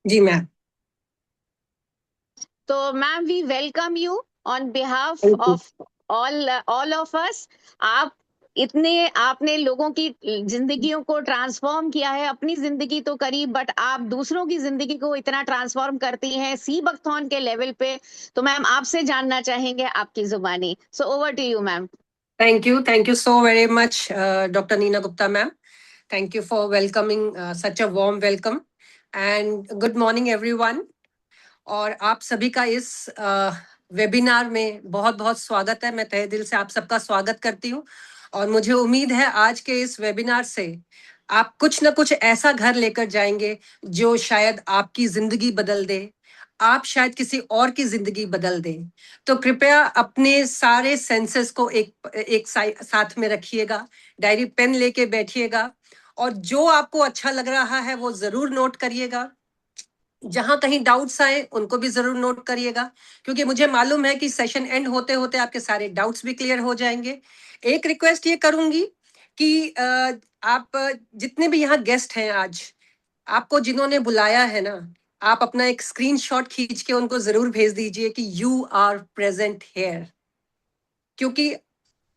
जी ma'am. तो ma'am we welcome you on behalf thank you. Of all of us. आप इतने आपने लोगों की जिंदगियों को ट्रांसफॉर्म किया है, अपनी जिंदगी तो करी, बट आप दूसरों की जिंदगी को इतना ट्रांसफॉर्म करती हैं सी बकथॉन के लेवल पे। तो मैम आपसे जानना चाहेंगे आपकी जुबानी। So over to you ma'am. Thank you so very much doctor Neena Gupta ma'am. Thank you for welcoming such a warm welcome and good morning everyone। और आप सभी का इस वेबिनार में बहुत बहुत स्वागत है। मैं तहे दिल से आप सबका स्वागत करती हूँ और मुझे उम्मीद है आज के इस वेबिनार से आप कुछ ना कुछ ऐसा घर लेकर जाएंगे जो शायद आपकी जिंदगी बदल दे, आप शायद किसी और की जिंदगी बदल दें। तो कृपया अपने सारे सेंसेस को एक साथ में रखिएगा, डायरी पेन लेके बैठिएगा और जो आपको अच्छा लग रहा है वो जरूर नोट करिएगा। जहां कहीं डाउट्स आए उनको भी जरूर नोट करिएगा, क्योंकि मुझे मालूम है कि सेशन एंड होते होते आपके सारे डाउट्स भी क्लियर हो जाएंगे। एक रिक्वेस्ट ये करूंगी कि आप जितने भी यहाँ गेस्ट हैं आज, आपको जिन्होंने बुलाया है ना, आप अपना एक स्क्रीनशॉट खींच के उनको जरूर भेज दीजिए कि यू आर प्रेजेंट हेयर, क्योंकि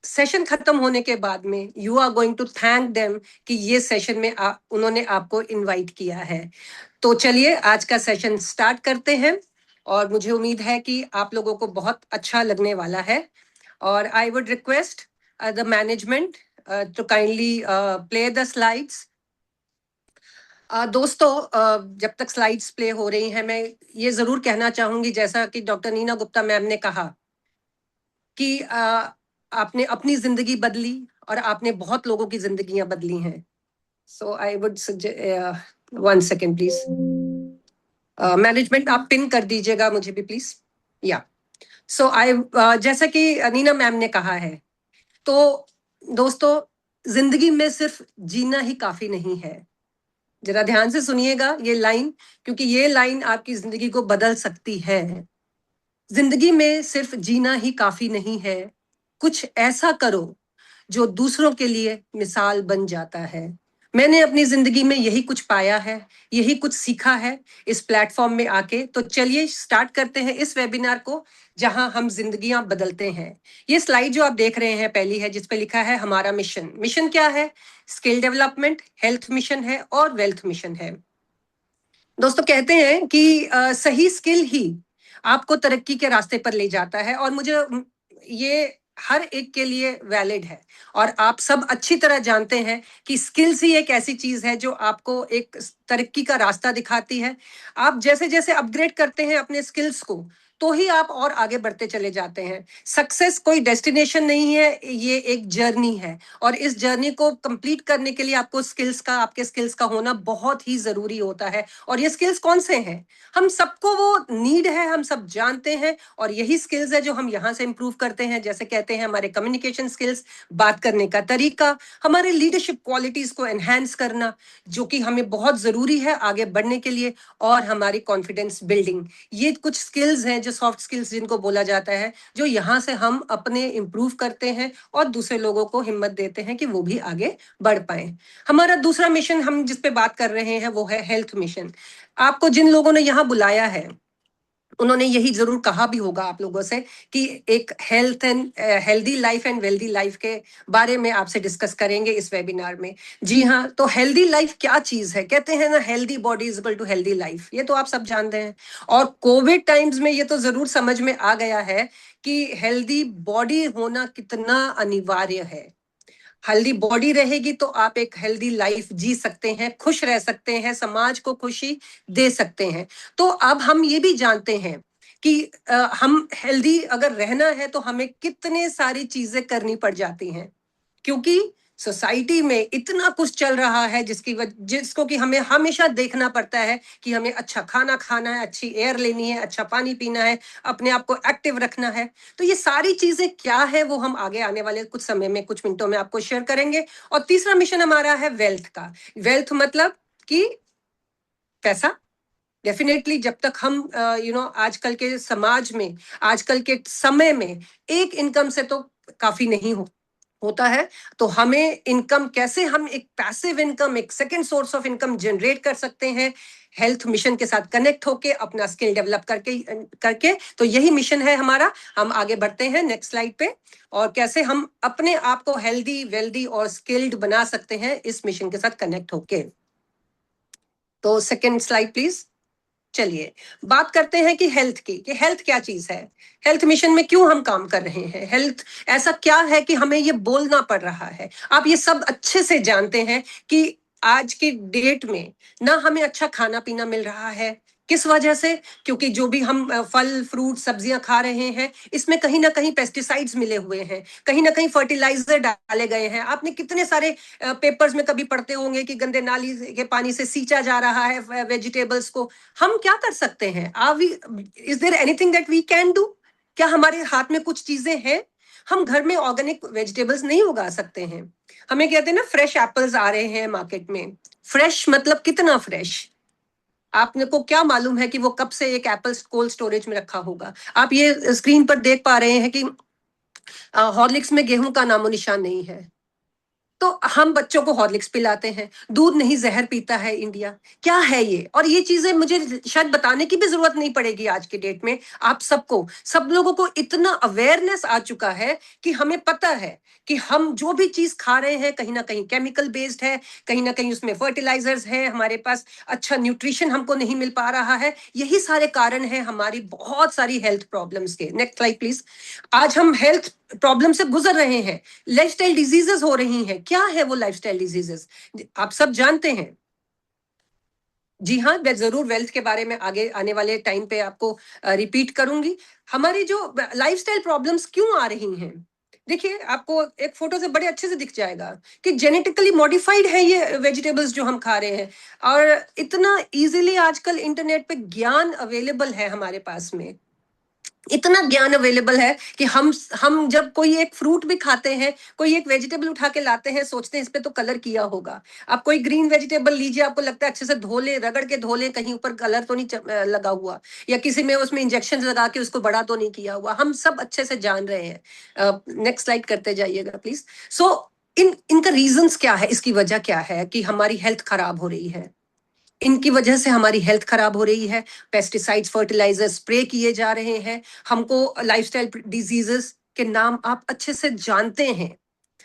सेशन खत्म होने के बाद में you are going to thank them कि ये सेशन में उन्होंने आपको इनवाइट किया है। तो चलिए आज का सेशन स्टार्ट करते हैं और मुझे उम्मीद है कि आप लोगों को बहुत अच्छा लगने वाला है। और I would request the management to kindly play the slides. दोस्तों, जब तक स्लाइड्स प्ले हो रही हैं, मैं ये जरूर कहना चाहूंगी, जैसा कि डॉक्टर नीना गुप्ता मैम ने कहा कि आपने अपनी जिंदगी बदली और आपने बहुत लोगों की जिंदगियां बदली हैं। So I would one second please. Management आप पिन कर दीजिएगा मुझे भी प्लीज। या सो आई जैसा कि नीना मैम ने कहा है, तो दोस्तों, जिंदगी में सिर्फ जीना ही काफी नहीं है। जरा ध्यान से सुनिएगा ये लाइन, क्योंकि ये लाइन आपकी जिंदगी को बदल सकती है। जिंदगी में सिर्फ जीना ही काफी नहीं है, कुछ ऐसा करो जो दूसरों के लिए मिसाल बन जाता है। मैंने अपनी जिंदगी में यही कुछ पाया है, यही कुछ सीखा है इस प्लेटफॉर्म में आके। तो चलिए स्टार्ट करते हैं इस वेबिनार को, जहां हम जिंदगियां बदलते हैं। ये स्लाइड जो आप देख रहे हैं पहली है, जिसपे लिखा है हमारा मिशन। मिशन क्या है? स्किल डेवलपमेंट, हेल्थ मिशन है और वेल्थ मिशन है। दोस्तों, कहते हैं कि सही स्किल ही आपको तरक्की के रास्ते पर ले जाता है, और मुझे ये हर एक के लिए वैलिड है। और आप सब अच्छी तरह जानते हैं कि स्किल्स ही एक ऐसी चीज है जो आपको एक तरक्की का रास्ता दिखाती है। आप जैसे जैसे अपग्रेड करते हैं अपने स्किल्स को, तो ही आप और आगे बढ़ते चले जाते हैं। सक्सेस कोई डेस्टिनेशन नहीं है, ये एक जर्नी है, और इस जर्नी को कंप्लीट करने के लिए आपको आपके स्किल्स का होना बहुत ही जरूरी होता है। और ये स्किल्स कौन से हैं? हम सबको वो नीड है, हम सब जानते हैं, और यही स्किल्स है जो हम यहाँ से इंप्रूव करते हैं। जैसे कहते हैं हमारे कम्युनिकेशन स्किल्स, बात करने का तरीका, हमारे लीडरशिप क्वालिटीज को एनहांस करना, जो कि हमें बहुत जरूरी है आगे बढ़ने के लिए, और हमारी कॉन्फिडेंस बिल्डिंग। ये कुछ स्किल्स हैं, जो सॉफ्ट स्किल्स जिनको बोला जाता है, जो यहाँ से हम अपने इंप्रूव करते हैं और दूसरे लोगों को हिम्मत देते हैं कि वो भी आगे बढ़ पाए। हमारा दूसरा मिशन हम जिस पे बात कर रहे हैं वो है हेल्थ मिशन। आपको जिन लोगों ने यहाँ बुलाया है, उन्होंने यही जरूर कहा भी होगा आप लोगों से कि एक healthy life and wealthy life के बारे में आपसे डिस्कस करेंगे इस वेबिनार में। जी हाँ, तो हेल्दी लाइफ क्या चीज है? कहते हैं ना, healthy body is equal to healthy life. ये तो आप सब जानते हैं, और कोविड टाइम्स में ये तो जरूर समझ में आ गया है कि हेल्दी बॉडी होना कितना अनिवार्य है। हेल्दी बॉडी रहेगी तो आप एक हेल्दी लाइफ जी सकते हैं, खुश रह सकते हैं, समाज को खुशी दे सकते हैं। तो अब हम ये भी जानते हैं कि हम हेल्दी अगर रहना है तो हमें कितने सारी चीजें करनी पड़ जाती हैं, क्योंकि सोसाइटी में इतना कुछ चल रहा है जिसको कि हमें हमेशा देखना पड़ता है कि हमें अच्छा खाना खाना है, अच्छी एयर लेनी है, अच्छा पानी पीना है, अपने आप को एक्टिव रखना है। तो ये सारी चीजें क्या है वो हम आगे आने वाले कुछ समय में, कुछ मिनटों में आपको शेयर करेंगे। और तीसरा मिशन हमारा है वेल्थ का। वेल्थ मतलब कि पैसा। डेफिनेटली जब तक हम आजकल के समाज में, आजकल के समय में एक इनकम से तो काफी नहीं हो होता है, तो हमें इनकम कैसे, हम एक पैसिव इनकम, एक second source of income generate कर सकते हैं हेल्थ मिशन के साथ कनेक्ट होके, अपना स्किल डेवलप करके करके। तो यही मिशन है हमारा। हम आगे बढ़ते हैं नेक्स्ट स्लाइड पे, और कैसे हम अपने आप को हेल्दी, वेल्दी और स्किल्ड बना सकते हैं इस मिशन के साथ कनेक्ट होके। तो सेकंड स्लाइड प्लीज। चलिए बात करते हैं कि हेल्थ की, कि हेल्थ क्या चीज है, हेल्थ मिशन में क्यों हम काम कर रहे हैं, हेल्थ ऐसा क्या है कि हमें ये बोलना पड़ रहा है। आप ये सब अच्छे से जानते हैं कि आज की डेट में ना हमें अच्छा खाना पीना मिल रहा है। किस वजह से? क्योंकि जो भी हम फल फ्रूट सब्जियां खा रहे हैं, इसमें कहीं ना कहीं पेस्टिसाइड्स मिले हुए हैं, कहीं ना कहीं फर्टिलाइजर डाले गए हैं। आपने कितने सारे पेपर्स में कभी पढ़ते होंगे कि गंदे नाली के पानी से सींचा जा रहा है वेजिटेबल्स को। हम क्या कर सकते हैं? Are we, is there anything that we can do? क्या हमारे हाथ में कुछ चीजें हैं? हम घर में ऑर्गेनिक वेजिटेबल्स नहीं उगा सकते हैं? हमें कहते हैं ना फ्रेश एप्पल्स आ रहे हैं मार्केट में। फ्रेश मतलब कितना फ्रेश? आपने को क्या मालूम है कि वो कब से एक एप्पल कोल्ड स्टोरेज में रखा होगा? आप ये स्क्रीन पर देख पा रहे हैं कि हॉर्लिक्स में गेहूं का नामो निशान नहीं है। तो हम बच्चों को हॉर्लिक्स पिलाते हैं, दूध नहीं जहर पीता है इंडिया। क्या है ये? और ये चीजें मुझे शायद बताने की भी जरूरत नहीं पड़ेगी आज के डेट में। आप सबको, सब लोगों को इतना अवेयरनेस आ चुका है कि हमें पता है कि हम जो भी चीज खा रहे हैं कहीं ना कहीं केमिकल बेस्ड है, कहीं ना कहीं उसमें फर्टिलाइजर्स है, हमारे पास अच्छा न्यूट्रिशन हमको नहीं मिल पा रहा है। यही सारे कारण है हमारी बहुत सारी हेल्थ प्रॉब्लम्स के। Next slide please. आज हम हेल्थ प्रॉब्लम से गुजर रहे हैं, लाइफस्टाइल डिजीजेस हो रही हैं। क्या है वो लाइफस्टाइल डिजीजेस? आप सब जानते हैं। जी हाँ, मैं जरूर वेल्थ के बारे में आगे आने वाले टाइम पे आपको रिपीट करूंगी। हमारी जो लाइफस्टाइल प्रॉब्लम्स क्यों आ रही हैं, देखिए आपको एक फोटो से बड़े अच्छे से दिख जाएगा कि जेनेटिकली मॉडिफाइड है ये वेजिटेबल्स जो हम खा रहे हैं। और इतना इजीली आजकल इंटरनेट पे ज्ञान अवेलेबल है हमारे पास में, इतना ज्ञान अवेलेबल है कि हम जब कोई एक फ्रूट भी खाते हैं, कोई एक वेजिटेबल उठा के लाते हैं, सोचते हैं इस पे तो कलर किया होगा। आप कोई ग्रीन वेजिटेबल लीजिए, आपको लगता है अच्छे से धो ले, रगड़ के धो ले, कहीं ऊपर कलर तो नहीं लगा हुआ, या किसी में उसमें इंजेक्शन लगा के उसको बड़ा तो नहीं किया हुआ। हम सब अच्छे से जान रहे हैं। नेक्स्ट स्लाइड करते जाइएगा प्लीज। सो इनका रीजंस क्या है, इसकी वजह क्या है कि हमारी हेल्थ खराब हो रही है? इनकी वजह से हमारी हेल्थ खराब हो रही है। पेस्टिसाइड्स, फर्टिलाइजर स्प्रे किए जा रहे हैं। हमको लाइफस्टाइल डिजीजेस के नाम आप अच्छे से जानते हैं,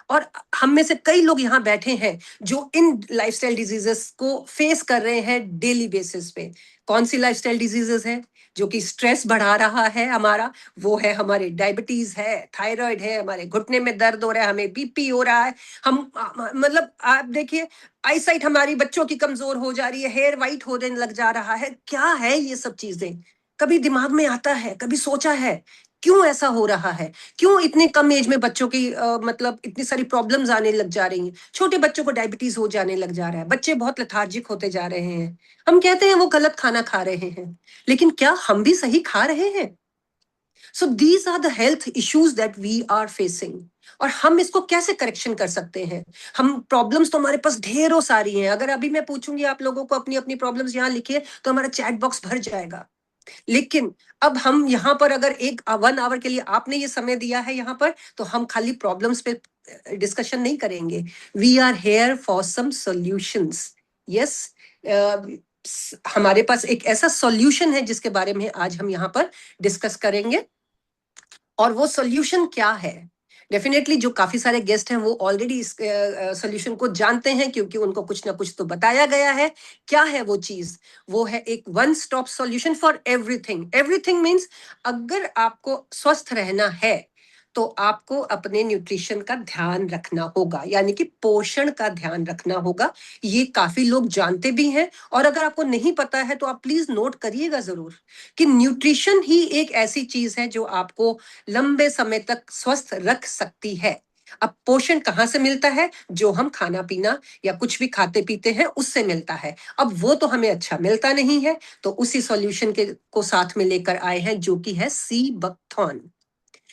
और हम में से कई लोग यहाँ बैठे हैं जो इन लाइफस्टाइल डिजीजेस को फेस कर रहे हैं डेली बेसिस पे। कौन सी लाइफस्टाइल डिजीजेस है जो कि स्ट्रेस बढ़ा रहा है हमारा? वो है हमारे डायबिटीज है, थायराइड है, हमारे घुटने में दर्द हो रहा है, हमें बीपी हो रहा है। हम मतलब आप देखिए, आईसाइट हमारी बच्चों की कमजोर हो जा रही है, हेयर वाइट होने लग जा रहा है। क्या है ये सब चीजें? कभी दिमाग में आता है, कभी सोचा है क्यों ऐसा हो रहा है? क्यों इतने कम एज में बच्चों की मतलब इतनी सारी प्रॉब्लम्स आने लग जा रही हैं? छोटे बच्चों को डायबिटीज हो जाने लग जा रहा है, बच्चे बहुत लेथार्जिक होते जा रहे हैं। हम कहते हैं वो गलत खाना खा रहे हैं, लेकिन क्या हम भी सही खा रहे हैं? So these are the health issues that we are facing. और हम इसको कैसे करेक्शन कर सकते हैं? हम प्रॉब्लम्स तो हमारे पास ढेरों सारी हैं। अगर अभी मैं पूछूंगी आप लोगों को अपनी अपनी प्रॉब्लम्स यहाँ लिखिए, तो हमारा चैट बॉक्स भर जाएगा। लेकिन अब हम यहाँ पर अगर एक 1 आवर के लिए आपने ये समय दिया है यहाँ पर, तो हम खाली प्रॉब्लम्स पे डिस्कशन नहीं करेंगे। We are here for some solutions. Yes, हमारे पास एक ऐसा सॉल्यूशन है जिसके बारे में आज हम यहाँ पर डिस्कस करेंगे। और वो सॉल्यूशन क्या है? डेफिनेटली जो काफी सारे गेस्ट हैं वो ऑलरेडी इस सॉल्यूशन को जानते हैं, क्योंकि उनको कुछ ना कुछ तो बताया गया है। क्या है वो चीज? वो है एक one stop solution for everything. Everything means अगर आपको स्वस्थ रहना है तो आपको अपने न्यूट्रिशन का ध्यान रखना होगा, यानी कि पोषण का ध्यान रखना होगा। ये काफी लोग जानते भी हैं, और अगर आपको नहीं पता है तो आप प्लीज नोट करिएगा जरूर कि न्यूट्रिशन ही एक ऐसी चीज है जो आपको लंबे समय तक स्वस्थ रख सकती है। अब पोषण कहाँ से मिलता है? जो हम खाना पीना या कुछ भी खाते पीते हैं उससे मिलता है। अब वो तो हमें अच्छा मिलता नहीं है, तो उसी सॉल्यूशन के को साथ में लेकर आए हैं, जो कि है सी बकथॉर्न।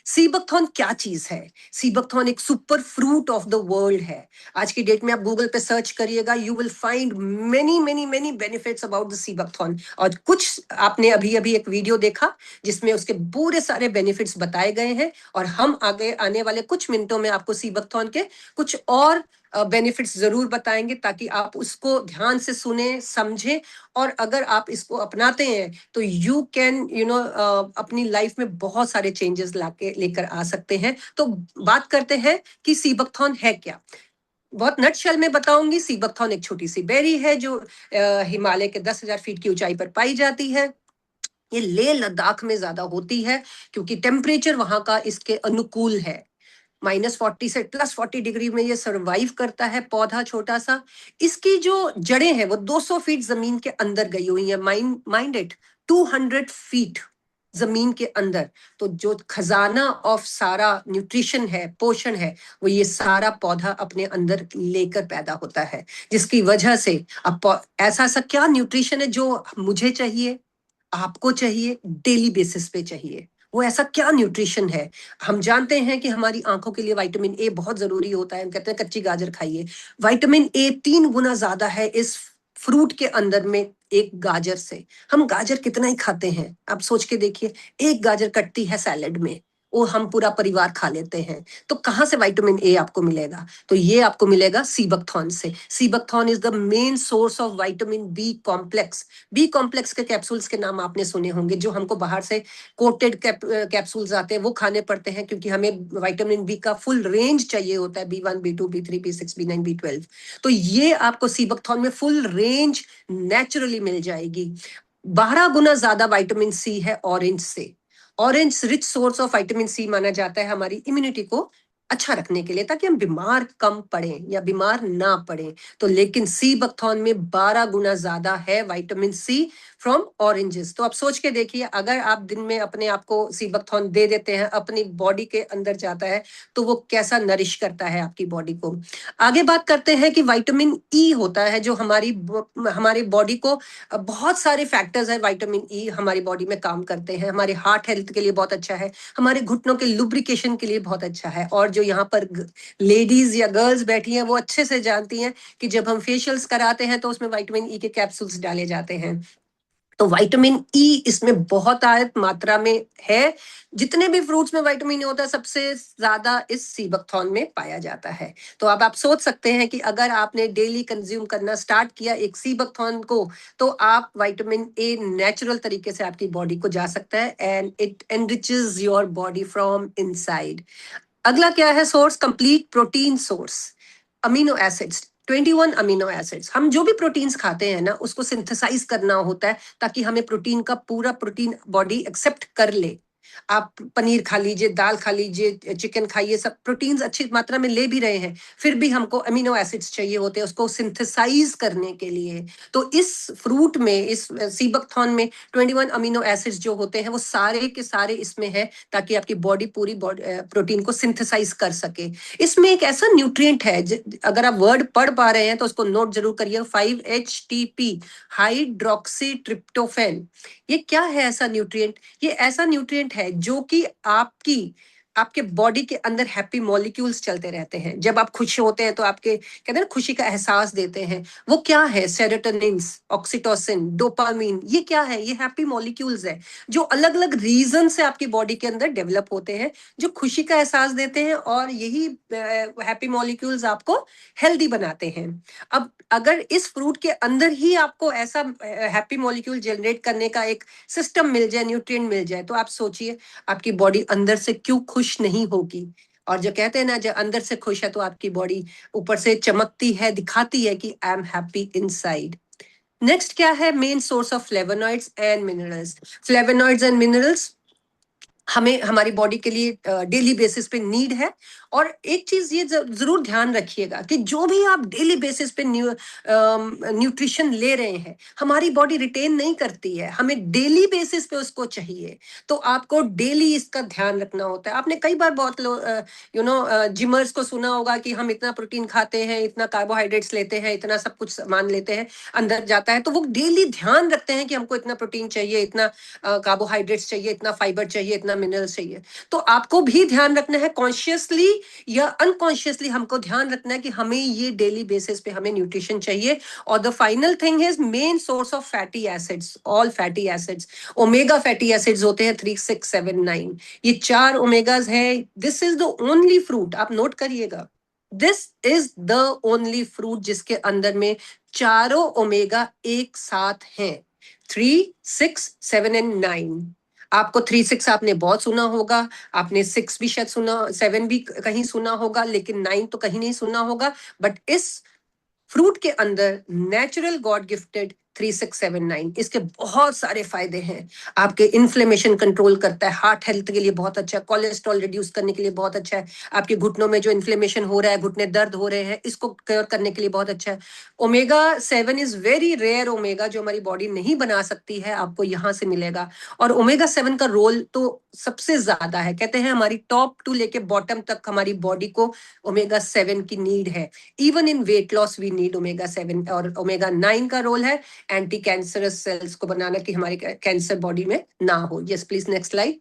सीबकथॉर्न क्या चीज है? सीबकथॉर्न एक super fruit of the world है। आज की डेट में आप गूगल पे सर्च करिएगा, you will find many many many benefits about the sea buckthorn. और कुछ आपने अभी अभी एक वीडियो देखा जिसमें उसके पूरे सारे बेनिफिट्स बताए गए हैं, और हम आगे आने वाले कुछ मिनटों में आपको सीबकथॉर्न के कुछ और बेनिफिट्स जरूर बताएंगे, ताकि आप उसको ध्यान से सुने, समझें, और अगर आप इसको अपनाते हैं तो यू कैन अपनी लाइफ में बहुत सारे चेंजेस लाके लेकर आ सकते हैं। तो बात करते हैं कि सीबकथॉर्न है क्या। बहुत नटशेल में बताऊंगी। सीबकथॉर्न एक छोटी सी बेरी है जो हिमालय के 10,000 फीट की ऊंचाई पर पाई जाती है। ये लेह लद्दाख में ज्यादा होती है क्योंकि टेम्परेचर वहां का इसके अनुकूल है। -40 से +40 डिग्री में ये सरवाइव करता है पौधा छोटा सा। इसकी जो जड़ें हैं वो 200 फीट जमीन के अंदर गई हुई है। माइंड इट, 200 फीट जमीन के अंदर। तो जो खजाना ऑफ सारा न्यूट्रिशन है, पोषण है, वो ये सारा पौधा अपने अंदर लेकर पैदा होता है, जिसकी वजह से अब ऐसा ऐसा क्या न्यूट्रिशन है जो मुझे चाहिए, आपको चाहिए, डेली बेसिस पे चाहिए। वो ऐसा क्या न्यूट्रिशन है? हम जानते हैं कि हमारी आंखों के लिए विटामिन ए बहुत जरूरी होता है। हम कहते हैं कच्ची गाजर खाइए। विटामिन ए 3 गुना ज्यादा है इस फ्रूट के अंदर में एक गाजर से। हम गाजर कितना ही खाते हैं, आप सोच के देखिए। एक गाजर कटती है सैलेड में, वो हम पूरा परिवार खा लेते हैं। तो कहां से विटामिन ए आपको मिलेगा? तो ये आपको मिलेगा सीबकथॉर्न से। Sea buckthorn is the main source of vitamin B complex. B complex के कैप्सूल्स के नाम आपने सुने होंगे, जो हमको बाहर से कोटेड कैप्सूल्स आते हैं, वो खाने पड़ते हैं क्योंकि हमें विटामिन बी का फुल रेंज चाहिए होता है, B1 B2 B3 B6 B9 B12। तो ये आपको सीबकथॉर्न में फुल रेंज नेचुरली मिल जाएगी। 12 गुना ज्यादा विटामिन सी है ऑरेंज से। Orange rich source of vitamin C माना जाता है हमारी इम्यूनिटी को अच्छा रखने के लिए, ताकि हम बीमार कम पड़े या बीमार ना पड़े। तो लेकिन सीबकथॉर्न में 12 गुना ज्यादा है विटामिन सी फ्रॉम ऑरेंजेस। तो आप सोच के देखिए, अगर आप दिन में अपने आप को सीबकथॉर्न दे देते हैं, अपनी बॉडी के अंदर जाता है, तो वो कैसा नरिश करता है आपकी बॉडी को। आगे बात करते हैं कि विटामिन ई होता है जो हमारी बॉडी को बहुत सारे फैक्टर्स है। विटामिन ई हमारी बॉडी में काम करते हैं, हमारे हार्ट हेल्थ के लिए बहुत अच्छा है, हमारे घुटनों के लुब्रिकेशन के लिए बहुत अच्छा है। और जो यहाँ पर लेडीज या गर्ल्स बैठी हैं वो अच्छे से जानती हैं कि जब हम फेशियल्स कराते हैं तो उसमें विटामिन ई के कैप्सूल्स डाले जाते हैं। तो विटामिन ई इसमें बहुत आयत मात्रा में है। जितने भी फ्रूट्स में विटामिन ई होता है, सबसे ज्यादा इस सीबकथॉर्न में पाया जाता है। तो अब आप सोच सकते हैं कि अगर आपने डेली कंज्यूम करना स्टार्ट किया एक सीबकथॉर्न को, तो आप विटामिन ए नेचुरल तरीके से आपकी बॉडी को जा सकता है, and it enriches your body from inside. अगला क्या है source? Complete protein source. Amino acids, 21 amino acids. हम जो भी प्रोटीन्स खाते हैं ना, उसको सिंथेसाइज करना होता है ताकि हमें प्रोटीन का पूरा प्रोटीन बॉडी एक्सेप्ट कर ले। आप पनीर खा लीजिए, दाल खा लीजिए, चिकन खाइए, सब प्रोटीन्स अच्छी मात्रा में ले भी रहे हैं, फिर भी हमको अमीनो एसिड्स चाहिए होते हैं उसको सिंथेसाइज करने के लिए। तो इस फ्रूट में, इस सीबकथॉर्न में 21 अमीनो एसिड्स जो होते हैं वो सारे के सारे इसमें है, ताकि आपकी बॉडी पूरी प्रोटीन को सिंथेसाइज कर सके। इसमें एक ऐसा न्यूट्रिएंट है, अगर आप वर्ड पढ़ पा रहे हैं तो उसको नोट जरूर करिए, 5-HTP, हाइड्रोक्सी ट्रिप्टोफैन। ये क्या है ऐसा न्यूट्रिएंट? ये ऐसा न्यूट्रिएंट है जो कि आपके बॉडी के अंदर हैप्पी मॉलिक्यूल्स चलते रहते हैं। जब आप खुश होते हैं तो आपके कहते हैं ना, खुशी का एहसास देते हैं। वो क्या है? Serotonin, oxytocin, dopamine. ये क्या है? ये हैप्पी मॉलिक्यूल्स है जो अलग अलग रीजन से आपकी बॉडी के अंदर डेवलप होते हैं, जो खुशी का एहसास देते हैं, और यही हैप्पी मॉलिक्यूल्स आपको हेल्दी बनाते हैं। अब अगर इस फ्रूट के अंदर ही आपको ऐसा हैप्पी मॉलिक्यूल जनरेट करने का एक सिस्टम मिल जाए, न्यूट्रिएंट मिल जाए, तो आप सोचिए आपकी बॉडी अंदर से क्यों खुश नहीं होगी। और जो कहते हैं ना, जब अंदर से खुश है तो आपकी बॉडी ऊपर से चमकती है, दिखाती है कि I am happy inside. Next क्या है? Main source of flavonoids and minerals. Flavonoids and minerals हमें हमारी बॉडी के लिए डेली बेसिस पे नीड है, और एक चीज ये जरूर ध्यान रखिएगा कि जो भी आप डेली बेसिस पे न्यूट्रिशन ले रहे हैं, हमारी बॉडी रिटेन नहीं करती है, हमें डेली बेसिस पे उसको चाहिए। तो आपको डेली इसका ध्यान रखना होता है। आपने कई बार बहुत लोग जिमर्स को सुना होगा कि हम इतना प्रोटीन खाते हैं, इतना कार्बोहाइड्रेट्स लेते हैं, इतना सब कुछ सामान लेते हैं, अंदर जाता है, तो वो डेली ध्यान रखते हैं कि हमको इतना प्रोटीन चाहिए, इतना कार्बोहाइड्रेट्स चाहिए, इतना फाइबर चाहिए, इतना मिनरल्स चाहिए। तो आपको भी ध्यान रखना है, कॉन्शियसली या अनकॉन्शियसली हमको ध्यान रखना है कि हमें ये डेली बेसिस पे हमें न्यूट्रिशन चाहिए। और the final thing is main source of fatty acids, all fatty acids, omega fatty acids होते हैं 3, 6, 7, 9। ये 4 ओमेगाज है। This is the only fruit, आप नोट करिएगा, this is the only fruit जिसके अंदर में चारों ओमेगा एक साथ हैं, 3, 6, 7 एंड 9। आपको 3, 6 आपने बहुत सुना होगा, आपने 6 भी शायद सुना, 7 भी कहीं सुना होगा, लेकिन 9 तो कहीं नहीं सुना होगा। बट इस फ्रूट के अंदर नेचुरल गॉड गिफ्टेड 3, 6, 7, 9, इसके बहुत सारे फायदे हैं। आपके इन्फ्लेमेशन कंट्रोल करता है, हार्ट हेल्थ के लिए बहुत अच्छा है, कोलेस्ट्रॉल रिड्यूस करने के लिए बहुत अच्छा है, आपके घुटनों में जो इन्फ्लेमेशन हो रहा है, घुटने दर्द हो रहे हैं, इसको क्योर करने के लिए बहुत अच्छा है। Omega 7 is very rare omega, जो हमारी बॉडी नहीं बना सकती है, आपको यहां से मिलेगा। और ओमेगा 7 का रोल तो सबसे ज्यादा है, कहते हैं हमारी टॉप टू लेके बॉटम तक हमारी बॉडी को ओमेगा 7 की नीड है। Even in weight loss we need omega 7। और ओमेगा 9 का रोल है एंटी कैंसरस सेल्स को बनाना, कि हमारे कैंसर बॉडी में ना हो। Yes please, next slide.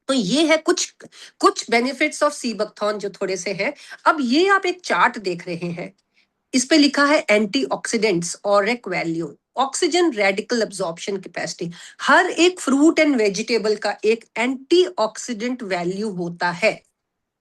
तो ये है कुछ कुछ बेनिफिट्स ऑफ सी बकथॉर्न जो थोड़े से हैं। अब ये आप एक चार्ट देख रहे हैं, इस पे लिखा है antioxidants ORAC value, oxygen radical absorption capacity. हर एक फ्रूट एंड वेजिटेबल का एक एंटीऑक्सीडेंट वैल्यू होता है,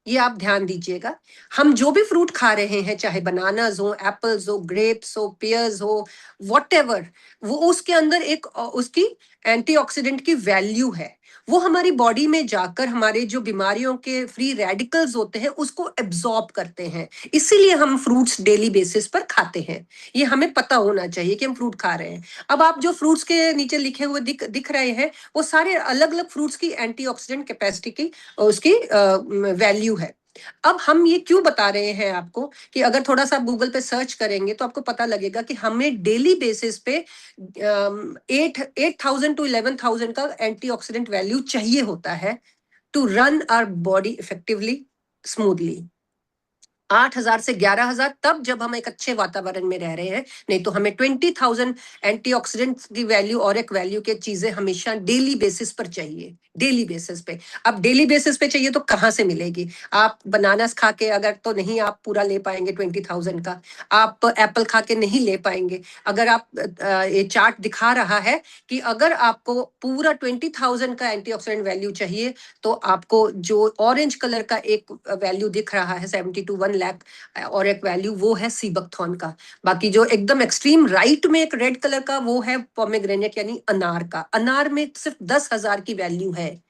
ये आप ध्यान दीजिएगा। हम जो भी फ्रूट खा रहे हैं, चाहे बनानास हो, एप्पल्स हो, ग्रेप्स हो, पियर्स हो, व्हाटएवर, वो उसके अंदर एक उसकी एंटीऑक्सीडेंट की वैल्यू है। वो हमारी बॉडी में जाकर हमारे जो बीमारियों के फ्री रेडिकल्स होते हैं उसको एब्जॉर्ब करते हैं, इसीलिए हम फ्रूट्स डेली बेसिस पर खाते हैं। ये हमें पता होना चाहिए कि हम फ्रूट खा रहे हैं। अब आप जो फ्रूट्स के नीचे लिखे हुए दिख रहे हैं, वो सारे अलग अलग फ्रूट्स की एंटीऑक्सीडेंट कैपेसिटी की उसकी वैल्यू है। अब हम ये क्यों बता रहे हैं आपको, कि अगर थोड़ा सा गूगल पे सर्च करेंगे तो आपको पता लगेगा कि हमें डेली बेसिस पे 8,000 to 11,000 का एंटीऑक्सीडेंट वैल्यू चाहिए होता है to run our body effectively, smoothly. 8,000 से 11,000 तब जब हम एक अच्छे वातावरण में रह रहे हैं, नहीं तो हमें 20,000 एंटीऑक्सीडेंट्स की वैल्यू और एक वैल्यू के चीजें हमेशा डेली बेसिस पर चाहिए, डेली बेसिस पे। अब डेली बेसिस पे चाहिए तो कहां से मिलेगी? आप बनानास खा के अगर तो नहीं आप पूरा ले पाएंगे 20,000 का, आप एप्पल खा के नहीं ले पाएंगे। अगर आप ये चार्ट दिखा रहा है कि अगर आपको पूरा 20,000 का एंटीऑक्सीडेंट वैल्यू चाहिए, तो आपको जो ऑरेंज कलर का एक वैल्यू दिख रहा है 70 to 1 लाख, और एक वैल्यू वो है सीबकथॉर्न का। बाकी जो एकदम एक्सट्रीम राइट में एक रेड कलर का, वो है पोमेग्रेनेट यानी अनार का। अनार में सिर्फ 10,000 की वैल्यू है,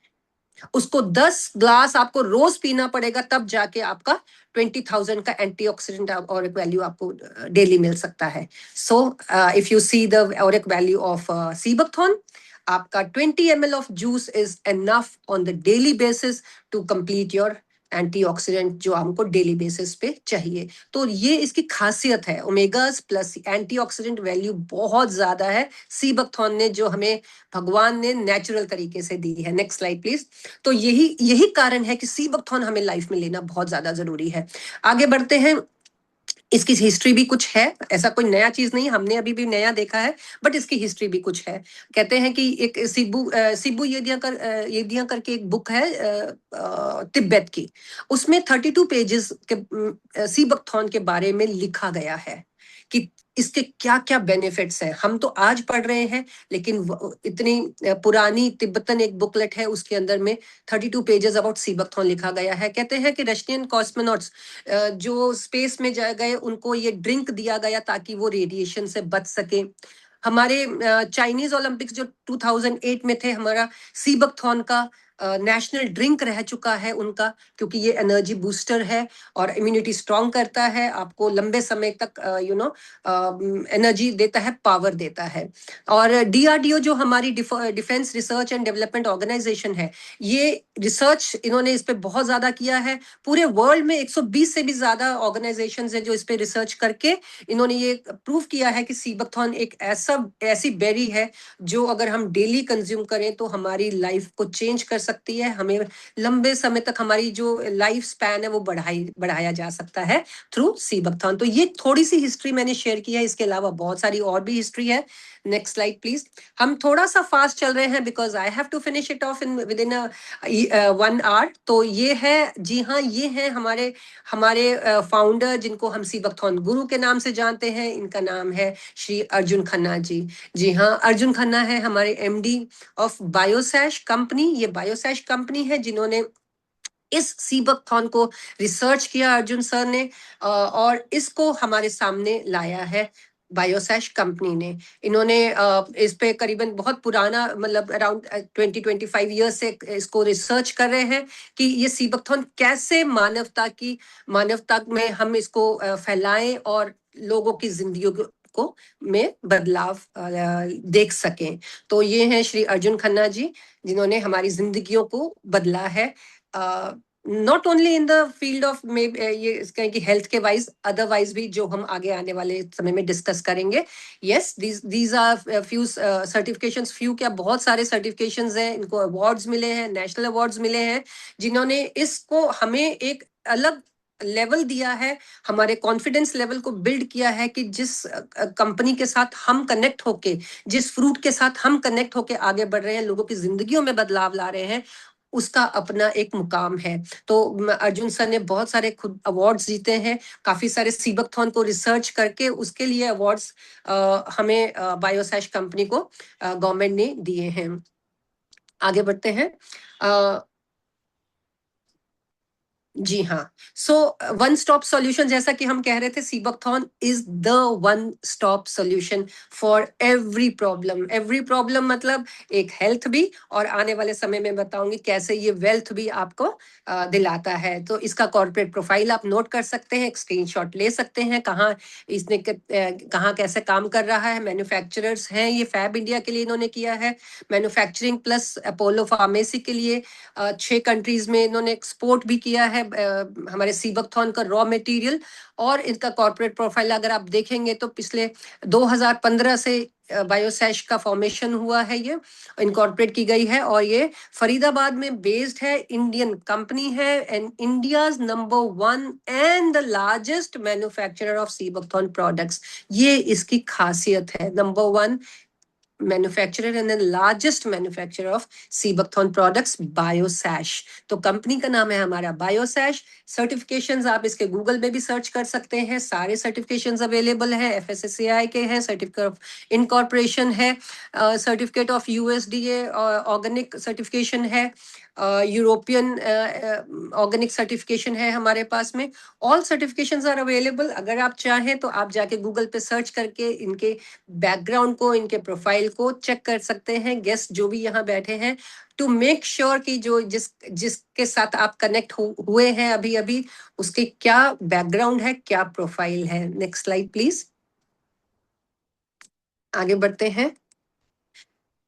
उसको 10 ग्लास आपको रोज पीना पड़ेगा, तब जाके आपका 20,000 का एंटीऑक्सीडेंट और एक वैल्यू आपको डेली मिल सकता है। So if you see the और एक वैल्यू ऑफ सीबकथॉर्न, आपका 20 ml of juice is enough on the daily basis to complete your antioxidant जो हमको डेली बेसिस पे चाहिए। तो ये इसकी खासियत है, ओमेगास प्लस एंटीऑक्सीडेंट वैल्यू बहुत ज्यादा है सीबकथॉर्न ने, जो हमें भगवान ने नेचुरल तरीके से दी है। Next slide please. तो यही कारण है कि सीबकथॉर्न हमें लाइफ में लेना बहुत ज्यादा जरूरी है। आगे बढ़ते हैं। इसकी हिस्ट्री भी कुछ है, ऐसा कोई नया चीज नहीं, हमने अभी भी नया देखा है, बट इसकी हिस्ट्री भी कुछ है। कहते हैं कि एक सिबू येदिया करके एक बुक है तिब्बत की, उसमें 32 पेजेस के सीबकथॉर्न के बारे में लिखा गया है कि इसके क्या क्या बेनिफिट्स हैं। हम तो आज पढ़ रहे हैं, लेकिन इतनी पुरानी तिब्बतन एक बुकलेट है, उसके अंदर में 32 पेजेस अबाउट सीबकथॉर्न लिखा गया है। कहते हैं कि रशियन कॉस्मोनॉट्स जो स्पेस में गए, उनको ये ड्रिंक दिया गया ताकि वो रेडिएशन से बच सके। हमारे चाइनीज ओलंपिक्स जो 2008 में थे, हमारा सीबकथॉर्न का नेशनल ड्रिंक रह चुका है उनका, क्योंकि ये एनर्जी बूस्टर है और इम्यूनिटी स्ट्रांग करता है, आपको लंबे समय तक एनर्जी देता है, पावर देता है। और DRDO जो हमारी defence research and development organisation है, ये रिसर्च इन्होंने इस पे बहुत ज्यादा किया है। पूरे वर्ल्ड में 120 से भी ज्यादा ऑर्गेनाइजेशन है जो इस पे रिसर्च करके इन्होंने ये प्रूव किया है कि सीबकथॉर्न एक ऐसी बेरी है जो अगर हम डेली कंज्यूम करें तो हमारी लाइफ को चेंज कर सकती है, हमें लंबे समय तक हमारी जो लाइफ स्पैन है वो बढ़ाया जा सकता है थ्रू सीबकथॉर्न। तो ये थोड़ी सी हिस्ट्री मैंने शेयर की है, इसके अलावा बहुत सारी और भी हिस्ट्री है। Next slide please. हम थोड़ा सा फास्ट चल रहे हैं because I have to finish it off in within 1 hour. तो ये है, जी हाँ, ये है हमारे हमारे फाउंडर जिनको हम सीबकथॉर्न गुरु के नाम से जानते हैं। इनका नाम है श्री अर्जुन खन्ना जी। जी हाँ, अर्जुन खन्ना है हमारे MD ऑफ बायोसैश कंपनी। ये बायोसैश कंपनी है जिन्होंने इस सीबकथॉर्न को रिसर्च किया, अर्जुन सर ने, और इसको हमारे सामने लाया है बायोसैश कंपनी ने। इन्होंने इस पे करीबन बहुत पुराना, मतलब अराउंड 20-25 ईयर्स से इसको रिसर्च कर रहे हैं कि ये सीबकथॉर्न कैसे मानवता में हम इसको फैलाएं और लोगों की जिंदगियों को में बदलाव देख सकें। तो ये हैं श्री अर्जुन खन्ना जी, जिन्होंने हमारी जिंदगियों को बदला है, not only in the field of ये इसका कि हेल्थ के वाइज, अदरवाइज भी जो हम आगे आने वाले समय में डिस्कस करेंगे। Yes, these are few certifications, few क्या बहुत सारे सर्टिफिकेशंस हैं, इनको अवार्ड्स मिले हैं, नेशनल अवार्ड्स मिले हैं, जिन्होंने इसको हमें एक अलग लेवल दिया है, हमारे कॉन्फिडेंस लेवल को बिल्ड किया है कि जिस कंपनी के साथ हम कनेक्ट होके, जिस फ्रूट के साथ हम कनेक्ट होके आगे बढ़ रहे हैं, लोगों की जिंदगियों में बदलाव ला रहे हैं, उसका अपना एक मुकाम है। तो अर्जुन सर ने बहुत सारे खुद अवार्ड्स जीते हैं, काफी सारे सीबकथॉर्न को रिसर्च करके उसके लिए अवार्ड्स हमें बायोसैश कंपनी को गवर्नमेंट ने दिए हैं। आगे बढ़ते हैं। जी हाँ, सो वन स्टॉप सॉल्यूशन, जैसा कि हम कह रहे थे, sea buckthorn is the one stop solution for every problem. Every problem मतलब एक हेल्थ भी, और आने वाले समय में बताऊंगी कैसे ये वेल्थ भी आपको दिलाता है। तो इसका कॉर्पोरेट प्रोफाइल आप नोट कर सकते हैं, एक स्क्रीनशॉट ले सकते हैं, कहाँ इसने कहाँ कैसे काम कर रहा है। मैन्युफैक्चरर्स हैं, ये फैब इंडिया के लिए इन्होंने किया है, मैन्युफैक्चरिंग प्लस अपोलो फार्मेसी के लिए 6 कंट्रीज में इन्होंने एक्सपोर्ट भी किया है हमारे सीबकथॉर्न का रॉ मटेरियल। और इनका कॉर्पोरेट प्रोफाइल अगर आप देखेंगे तो पिछले 2015 से बायोसैश का फॉर्मेशन हुआ है, ये इनकॉर्पोरेट की गई है, और ये फरीदाबाद में बेस्ड है, इंडियन कंपनी है, and India's number 1 and the largest manufacturer of seabuckthorn products. ये इसकी खासियत है, नंबर 1 manufacturer and the largest manufacturer of seabuckthorn products, Biosash. तो कंपनी का नाम है हमारा बायोसैश। सर्टिफिकेशंस आप इसके गूगल में भी सर्च कर सकते हैं, सारे सर्टिफिकेशंस अवेलेबल हैं, FSSAI के हैं, सर्टिफिकेट ऑफ इनकॉर्पोरेशन है, certificate of USDA organic certification है, यूरोपियन ऑर्गेनिक सर्टिफिकेशन है हमारे पास में। All certifications are available. अगर आप चाहें तो आप जाके गूगल पे सर्च करके इनके बैकग्राउंड को, इनके प्रोफाइल को चेक कर सकते हैं, गेस्ट जो भी यहाँ बैठे हैं, टू मेक श्योर कि जो जिसके साथ आप कनेक्ट हुए हैं अभी अभी, उसके क्या बैकग्राउंड है, क्या प्रोफाइल है। Next slide please. आगे बढ़ते हैं।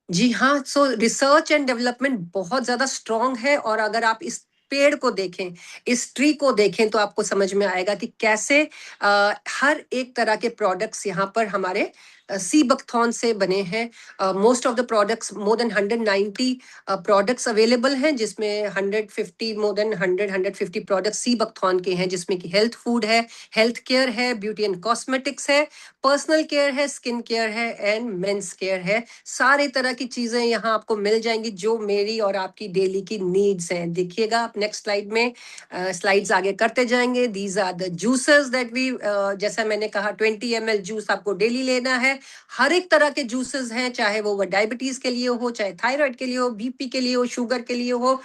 जी हाँ, सो रिसर्च एंड डेवलपमेंट बहुत ज्यादा स्ट्रांग है, और अगर आप इस पेड़ को देखें, इस ट्री को देखें, तो आपको समझ में आएगा कि कैसे हर एक तरह के प्रोडक्ट्स यहाँ पर हमारे सीबकथॉर्न से बने हैं। Most of the products, more than 190 products available हैं, जिसमें 150 मोर देन 150 प्रोडक्ट्स सीबकथॉर्न के हैं, जिसमें कि हेल्थ फूड है, हेल्थ केयर है, ब्यूटी एंड कॉस्मेटिक्स है, पर्सनल केयर है, स्किन केयर है, एंड मेंस केयर है। सारे तरह की चीजें यहाँ आपको मिल जाएंगी जो मेरी और आपकी डेली की नीड्स हैं। देखिएगा आप नेक्स्ट स्लाइड में, स्लाइड्स आगे करते जाएंगे। These are the juices that we, जैसा मैंने कहा 20 ml जूस आपको डेली लेना है। हर एक तरह के जूसेस हैं, चाहे वो डायबिटीज के लिए हो, चाहे थायराइड के लिए हो, BP के लिए हो, शुगर के लिए हो।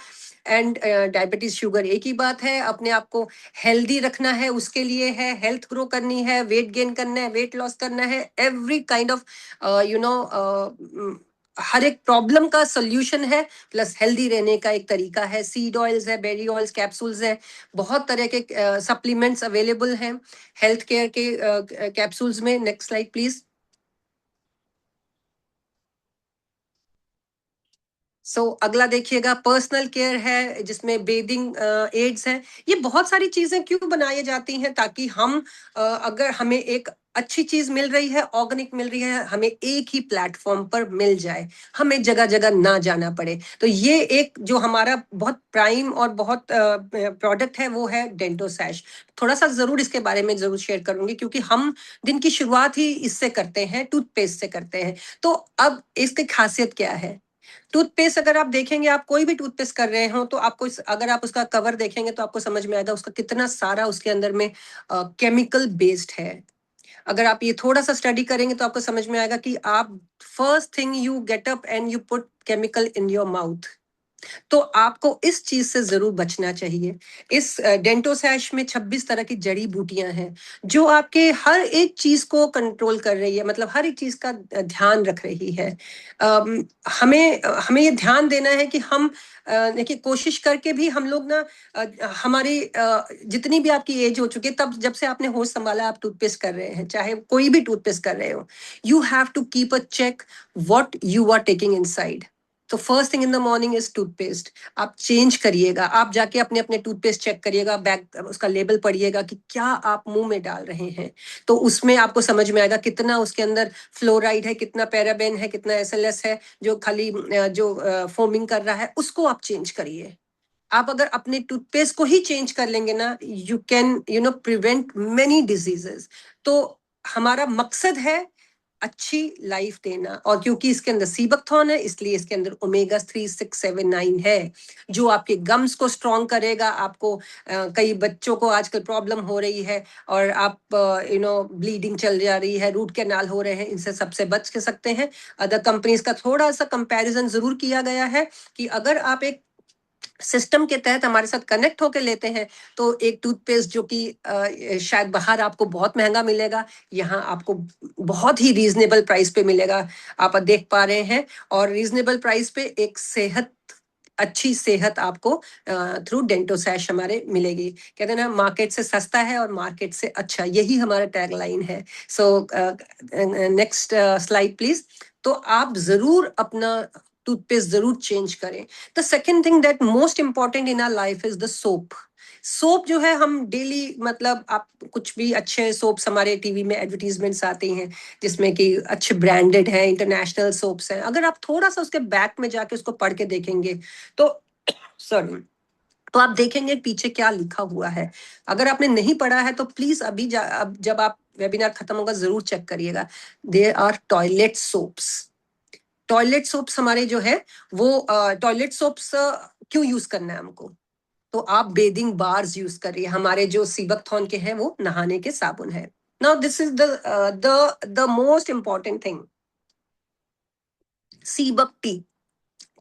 एंड डायबिटीज शुगर एक ही बात है, अपने आप को हेल्दी रखना है उसके लिए है, हेल्थ ग्रो करनी है, वेट गेन करना है, वेट लॉस करना है, एवरी काइंड ऑफ हर एक प्रॉब्लम का सोल्यूशन है, प्लस हेल्दी रहने का एक तरीका है। सीड ऑयल्स है, बेरी ऑयल्स, कैप्सूल्स है, बहुत तरह के सप्लीमेंट्स अवेलेबल हैं हेल्थ केयर के कैप्सूल्स में। Next slide please. अगला देखिएगा, पर्सनल केयर है जिसमें बेदिंग एड्स है। ये बहुत सारी चीजें क्यों बनाई जाती हैं, ताकि हम अगर हमें एक अच्छी चीज मिल रही है, ऑर्गेनिक मिल रही है, हमें एक ही प्लेटफॉर्म पर मिल जाए, हमें जगह जगह ना जाना पड़े। तो ये एक जो हमारा बहुत प्राइम और बहुत प्रोडक्ट है वो है डेंटोसैश। थोड़ा सा जरूर इसके बारे में जरूर शेयर करूंगी, क्योंकि हम दिन की शुरुआत ही इससे करते हैं, टूथपेस्ट से करते हैं। तो अब इसकी खासियत क्या है? टूथपेस्ट अगर आप देखेंगे, आप कोई भी टूथपेस्ट कर रहे हो, तो आपको अगर आप उसका कवर देखेंगे तो आपको समझ में आएगा उसका कितना सारा उसके अंदर में केमिकल बेस्ड है। अगर आप ये थोड़ा सा स्टडी करेंगे तो आपको समझ में आएगा कि आप first thing you get up and you put chemical in your mouth. तो आपको इस चीज से जरूर बचना चाहिए। इस डेंटोसैश में 26 तरह की जड़ी बूटियां हैं जो आपके हर एक चीज को कंट्रोल कर रही है, मतलब हर एक चीज का ध्यान रख रही है। हमें हमें ये ध्यान देना है कि हम देखिए, कोशिश करके भी हम लोग ना हमारी जितनी भी आपकी एज हो चुकी है, तब जब से आपने होश संभाला आप टूथपेस्ट कर रहे हैं, चाहे कोई भी टूथपेस्ट कर रहे हो, you have to keep a check what you are taking inside. तो first thing in the morning is toothpaste. आप चेंज करिएगा, आप जाके अपने अपने टूथपेस्ट चेक करिएगा, बैग उसका लेबल पढ़िएगा कि क्या आप मुंह में डाल रहे हैं। तो उसमें आपको समझ में आएगा कितना उसके अंदर फ्लोराइड है, कितना पैराबेन है, कितना एसएलएस है। जो खाली जो फोमिंग कर रहा है उसको आप चेंज करिए। आप अगर अपने टूथपेस्ट को ही चेंज कर लेंगे ना, you can prevent many diseases. तो हमारा मकसद है अच्छी लाइफ देना, और क्योंकि इसके अंदर सीबकथॉर्न है, इसलिए इसके अंदर ओमेगा 3, 6, 7, 9 है, जो आपके गम्स को स्ट्रॉन्ग करेगा। आपको कई बच्चों को आजकल प्रॉब्लम हो रही है, और आप ब्लीडिंग चल जा रही है, रूट कैनाल हो रहे हैं, इनसे सबसे बच के सकते हैं। अदर कंपनीज का थोड़ा सा कंपैरिजन जरूर किया गया है कि अगर आप एक सिस्टम के तहत हमारे साथ कनेक्ट होकर लेते हैं, तो एक टूथपेस्ट जो कि शायद बाहर आपको बहुत महंगा मिलेगा, यहाँ आपको बहुत ही रीजनेबल प्राइस पे मिलेगा। आप देख पा रहे हैं, और रीजनेबल प्राइस पे एक अच्छी सेहत आपको थ्रू डेंटोसैश हमारे मिलेगी। कहते हैं ना, मार्केट से सस्ता है और मार्केट से अच्छा, यही हमारा टैगलाइन है। Next slide please. तो आप जरूर अपना टूथपेस्ट जरूर चेंज करें। The second thing that most important in our life is the soap. Soap जो है हम डेली, मतलब आप कुछ भी अच्छे सोप्स, हमारे टीवी में एडवर्टीजमेंट्स आती हैं जिसमें कि अच्छे ब्रांडेड है, इंटरनेशनल सोप्स हैं। अगर आप थोड़ा सा उसके बैक में जाके उसको पढ़ के देखेंगे तो सॉरी, तो आप देखेंगे पीछे क्या लिखा हुआ है। अगर आपने नहीं पढ़ा है तो प्लीज अभी अब जब आप वेबिनार खत्म होगा जरूर चेक करिएगा। There are toilet soaps. Toilet soaps हमारे जो है वो टॉयलेट सोप्स क्यों यूज करना है हमको? तो आप बेदिंग बार्स यूज करिए, हमारे जो सीबकथॉर्न के हैं वो नहाने के साबुन है। Now this is the most important thing, seabuck tea.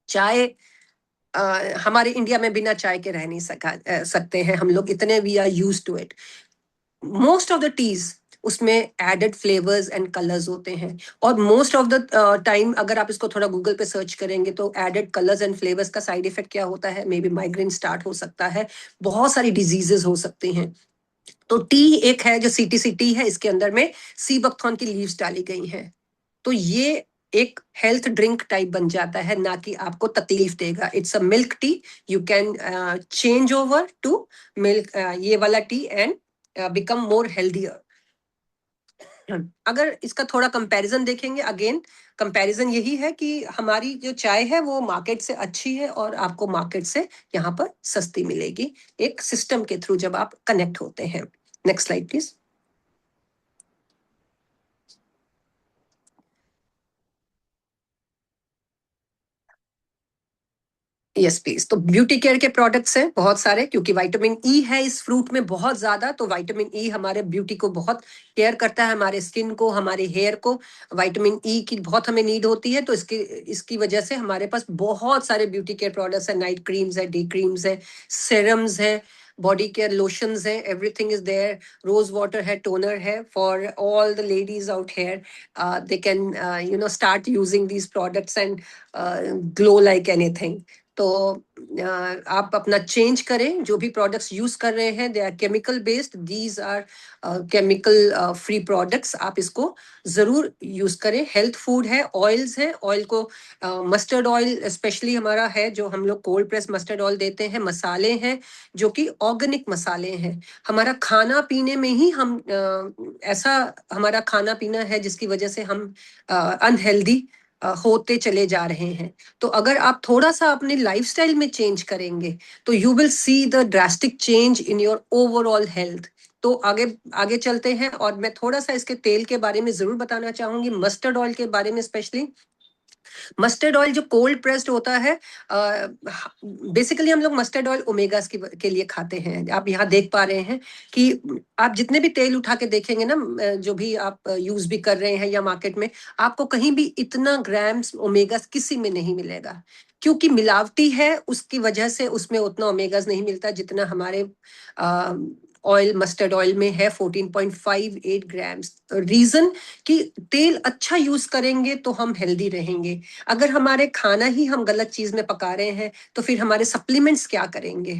चाय हमारे इंडिया में बिना चाय के रह नहीं सकते हैं हम लोग, इतने we are used to it. Most of the teas उसमें एडेड फ्लेवर्स एंड कलर्स होते हैं, और मोस्ट ऑफ द टाइम अगर आप इसको थोड़ा गूगल पे सर्च करेंगे तो एडेड कलर्स एंड फ्लेवर्स का साइड इफेक्ट क्या होता है? मे बी माइग्रेन स्टार्ट हो सकता है, बहुत सारी डिजीजेस हो सकती हैं। तो टी एक है जो सीटीसी टी है, इसके अंदर में सीबकथॉर्न की लीव्स डाली गई हैं। तो ये एक हेल्थ ड्रिंक टाइप बन जाता है, ना कि आपको तकलीफ देगा। It's a milk tea, you can change over to milk, ये वाला tea, and become more healthier. अगर इसका थोड़ा कंपैरिजन देखेंगे, अगेन कंपैरिजन यही है कि हमारी जो चाय है वो मार्केट से अच्छी है, और आपको मार्केट से यहाँ पर सस्ती मिलेगी, एक सिस्टम के थ्रू जब आप कनेक्ट होते हैं। Next slide please. Yes please. तो ब्यूटी केयर के प्रोडक्ट्स हैं बहुत सारे, क्योंकि विटामिन ई है इस फ्रूट में बहुत ज्यादा। तो विटामिन ई हमारे ब्यूटी को बहुत केयर करता है, हमारे स्किन को, हमारे हेयर को। विटामिन ई की बहुत हमें नीड होती है, तो इसकी वजह से हमारे पास बहुत सारे ब्यूटी केयर प्रोडक्ट्स है। नाइट क्रीम्स है, डे क्रीम्स है, सेरम्स है, बॉडी केयर लोशंस हैं, everything is there, rose water है, टोनर है, for all the ladies out here they can start using these products and glow like anything. तो आप अपना चेंज करें, जो भी प्रोडक्ट्स यूज कर रहे हैं they are chemical based, these are chemical free products, आप इसको जरूर यूज करें। हेल्थ फूड है, ऑयल्स है, ऑयल को मस्टर्ड ऑयल स्पेशली हमारा है जो हम लोग कोल्ड प्रेस मस्टर्ड ऑयल देते हैं, मसाले हैं जो कि ऑर्गेनिक मसाले हैं। हमारा खाना पीने में ही हम ऐसा हमारा खाना पीना है जिसकी वजह से हम अनहेल्दी होते चले जा रहे हैं। तो अगर आप थोड़ा सा अपने लाइफस्टाइल में चेंज करेंगे तो you will see the drastic change in your overall health. तो आगे आगे चलते हैं, और मैं थोड़ा सा इसके तेल के बारे में जरूर बताना चाहूंगी, मस्टर्ड ऑयल के बारे में स्पेशली। मस्टर्ड ऑयल जो कोल्ड प्रेस्ड होता है, बेसिकली हम लोग मस्टर्ड ऑयल ओमेगास के लिए खाते हैं। आप यहाँ देख पा रहे हैं कि आप जितने भी तेल उठा के देखेंगे ना, जो भी आप यूज भी कर रहे हैं या मार्केट में, आपको कहीं भी इतना ग्राम्स ओमेगास किसी में नहीं मिलेगा, क्योंकि मिलावटी है, उसकी वजह से उसमें उतना ओमेगास नहीं मिलता जितना हमारे ऑयल मस्टर्ड ऑयल में है, 14.58 ग्राम्स। रीजन कि तेल अच्छा यूज करेंगे तो हम हेल्दी रहेंगे। अगर हमारे खाना ही हम गलत चीज में पका रहे हैं तो फिर हमारे सप्लीमेंट्स क्या करेंगे,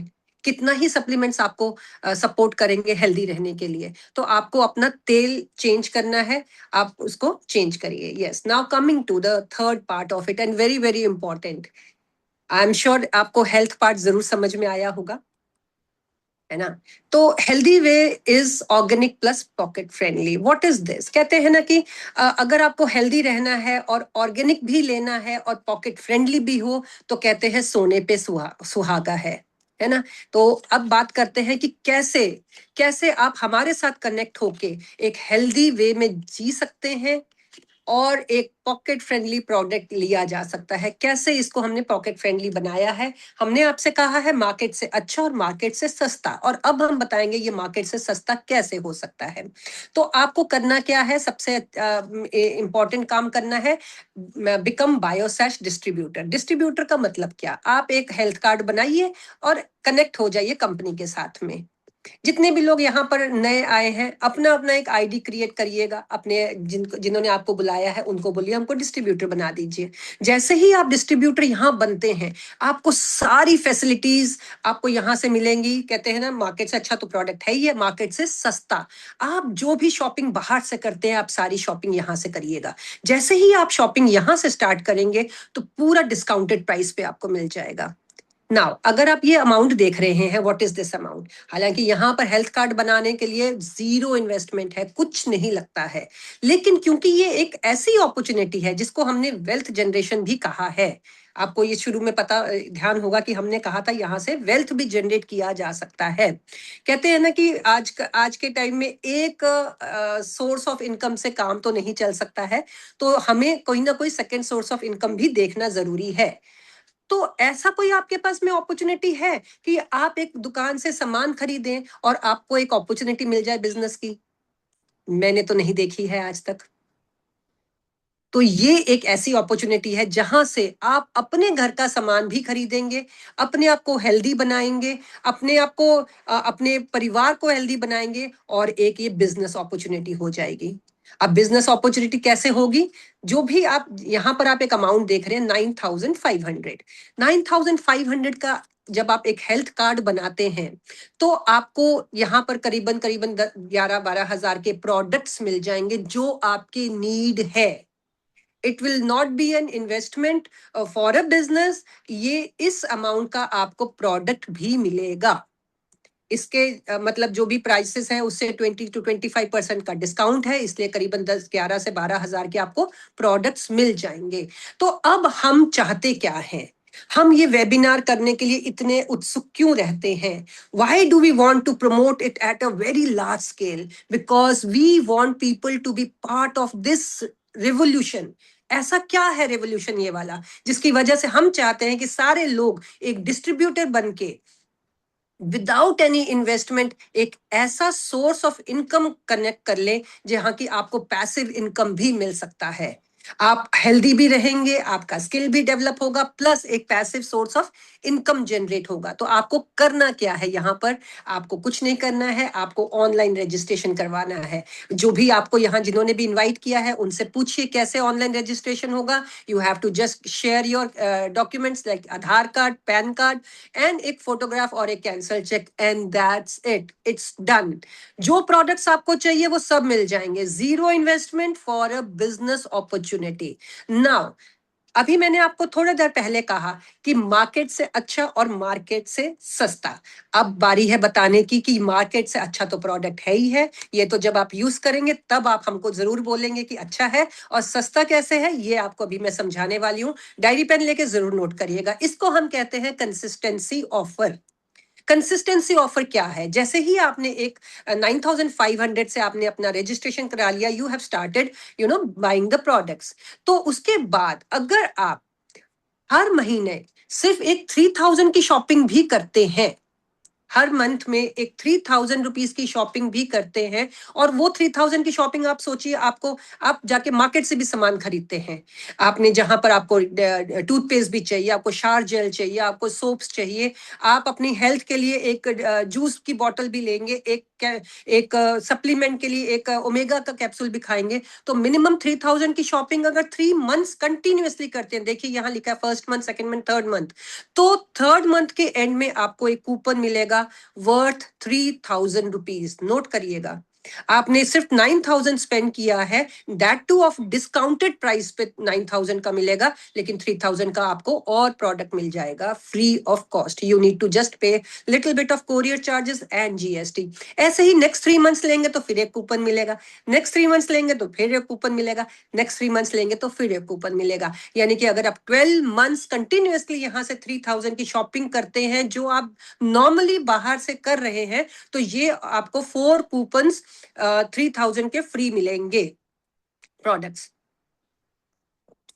कितना ही सप्लीमेंट्स आपको सपोर्ट करेंगे हेल्दी रहने के लिए। तो आपको अपना तेल चेंज करना है, आप उसको चेंज करिए। Yes, now coming to the third part of it, and very very important. I am sure आपको हेल्थ पार्ट जरूर समझ में आया होगा, है ना। तो healthy way is organic plus pocket friendly. What is this? कहते हैं ना कि अगर आपको हेल्दी रहना है और ऑर्गेनिक भी लेना है और पॉकेट फ्रेंडली भी हो, तो कहते हैं सोने पे सुहागा है ना। तो अब बात करते हैं कि कैसे कैसे आप हमारे साथ कनेक्ट होके एक हेल्दी वे में जी सकते हैं और एक पॉकेट फ्रेंडली प्रोडक्ट लिया जा सकता है। कैसे इसको हमने पॉकेट फ्रेंडली बनाया है? हमने आपसे कहा है मार्केट से अच्छा और मार्केट से सस्ता, और अब हम बताएंगे ये मार्केट से सस्ता कैसे हो सकता है। तो आपको करना क्या है? सबसे इंपॉर्टेंट काम करना है, बिकम बायोसैश डिस्ट्रीब्यूटर। डिस्ट्रीब्यूटर का मतलब क्या? आप एक हेल्थ कार्ड बनाइए और कनेक्ट हो जाइए कंपनी के साथ में। जितने भी लोग यहाँ पर नए आए हैं, अपना अपना एक आईडी क्रिएट करिएगा, अपने जिन्होंने आपको बुलाया है उनको बोलिए हमको डिस्ट्रीब्यूटर बना दीजिए। जैसे ही आप डिस्ट्रीब्यूटर यहाँ बनते हैं, आपको सारी फैसिलिटीज आपको यहाँ से मिलेंगी। कहते हैं ना मार्केट से अच्छा तो प्रोडक्ट है ही है, मार्केट से सस्ता। आप जो भी शॉपिंग बाहर से करते हैं, आप सारी शॉपिंग यहाँ से करिएगा। जैसे ही आप शॉपिंग यहाँ से स्टार्ट करेंगे तो पूरा डिस्काउंटेड प्राइस पे आपको मिल जाएगा। नाउ अगर आप ये अमाउंट देख रहे हैं, व्हाट इज दिस अमाउंट? हालांकि यहाँ पर हेल्थ कार्ड बनाने के लिए जीरो इन्वेस्टमेंट है, कुछ नहीं लगता है, लेकिन क्योंकि ये एक ऐसी अपॉर्चुनिटी है जिसको हमने वेल्थ जनरेशन भी कहा है। आपको ये शुरू में पता ध्यान होगा कि हमने कहा था यहाँ से वेल्थ भी जनरेट किया जा सकता है। कहते हैं ना कि आज के टाइम में एक सोर्स ऑफ इनकम से काम तो नहीं चल सकता है, तो हमें कोई ना कोई सेकेंड सोर्स ऑफ इनकम भी देखना जरूरी है। तो ऐसा कोई आपके पास में अपॉर्चुनिटी है कि आप एक दुकान से सामान खरीदें और आपको एक अपॉर्चुनिटी मिल जाए बिजनेस की? मैंने तो नहीं देखी है आज तक। तो ये एक ऐसी अपॉर्चुनिटी है जहां से आप अपने घर का सामान भी खरीदेंगे, अपने आप को हेल्दी बनाएंगे, अपने आप को अपने परिवार को हेल्दी बनाएंगे, और एक ये बिजनेस अपॉर्चुनिटी हो जाएगी। अब बिजनेस अपॉर्चुनिटी कैसे होगी? जो भी आप यहाँ पर आप एक अमाउंट देख रहे हैं 9,500, 9,500 का जब आप एक हेल्थ कार्ड बनाते हैं तो आपको यहाँ पर करीबन करीबन 11-12 हजार के प्रोडक्ट्स मिल जाएंगे जो आपके नीड है। It will not be an investment for a business, ये इस अमाउंट का आपको प्रोडक्ट भी मिलेगा। इसके मतलब जो भी प्राइसेस है उससे 20 to 25% का डिस्काउंट है, इसलिए करीबन 11 से 12 हजार के आपको प्रोडक्ट्स मिल जाएंगे। तो अब हम चाहते क्या हैं? हम ये वेबिनार करने के लिए इतने उत्सुक क्यों रहते हैं? Why do we want to promote it at a very large scale? Because we want people to be part of this revolution. ऐसा क्या है रेवोल्यूशन ये वाला जिसकी वजह से हम चाहते हैं कि सारे लोग एक डिस्ट्रीब्यूटर बन के विदाउट एनी इन्वेस्टमेंट एक ऐसा सोर्स ऑफ इनकम कनेक्ट कर ले जहां की आपको पैसिव इनकम भी मिल सकता है। आप हेल्दी भी रहेंगे, आपका स्किल भी डेवलप होगा, प्लस एक passive source of income generate होगा। तो आपको करना क्या है यहाँ पर? आपको कुछ नहीं करना है, आपको ऑनलाइन रजिस्ट्रेशन करवाना है। जो भी आपको यहाँ जिन्होंने भी इनवाइट किया है उनसे पूछिए कैसे ऑनलाइन रजिस्ट्रेशन होगा। You have to just share your documents like Aadhaar card, PAN card and एक फोटोग्राफ और एक cancel cheque, and that's it, it's done. जो प्रोडक्ट्स आपको चाहिए वो सब मिल जाएंगे। Zero investment for a business opportunity. Now, अभी मैंने आपको थोड़ा देर पहले कहा कि मार्केट से अच्छा और मार्केट से सस्ता। अब बारी है बताने की कि मार्केट से अच्छा तो प्रोडक्ट है ही है, ये तो जब आप यूज करेंगे तब आप हमको जरूर बोलेंगे कि अच्छा है। और सस्ता कैसे है ये आपको अभी मैं समझाने वाली हूं। डायरी पेन लेके जरूर नोट करिएगा। इसको हम कहते हैं कंसिस्टेंसी ऑफर। कंसिस्टेंसी ऑफर क्या है? जैसे ही आपने एक 9,500 से आपने अपना रजिस्ट्रेशन करा लिया, you have started buying the products. तो उसके बाद अगर आप हर महीने सिर्फ एक 3,000 की शॉपिंग भी करते हैं, हर मंथ में एक 3,000 रुपीज की शॉपिंग भी करते हैं, और वो 3,000 की शॉपिंग आप सोचिए, आपको आप जाके मार्केट से भी सामान खरीदते हैं। आपने जहां पर आपको टूथपेस्ट भी चाहिए, आपको शार जेल चाहिए, आपको सोप्स चाहिए, आप अपनी हेल्थ के लिए एक जूस की बोतल भी लेंगे, एक सप्लीमेंट के लिए एक ओमेगा का कैप्सूल भी खाएंगे। तो मिनिमम 3,000 की शॉपिंग अगर 3 मंथ्स कंटिन्यूअसली करते हैं, देखिए यहाँ लिखा है first month, second month, third month, तो थर्ड मंथ के एंड में आपको एक कूपन मिलेगा वर्थ 3,000 रुपीज। नोट करिएगा, आपने सिर्फ 9,000 स्पेंड किया है, that two of discounted price पे 9,000 का मिलेगा, लेकिन 3,000 का आपको और प्रोडक्ट मिल जाएगा free of cost. You need to just pay little bit of courier charges and GST. ऐसे ही नेक्स्ट 3 मंथ्स लेंगे तो फिर एक कूपन मिलेगा, नेक्स्ट 3 मंथ्स लेंगे तो फिर एक कूपन मिलेगा, नेक्स्ट 3 मंथ्स लेंगे तो फिर एक कूपन मिलेगा। यानी कि अगर आप 12 मंथ्स कंटिन्यूअसली यहां से 3,000 की शॉपिंग करते हैं जो आप नॉर्मली बाहर से कर रहे हैं, तो ये आपको 4 कूपन्स 3,000 के फ्री मिलेंगे प्रोडक्ट्स।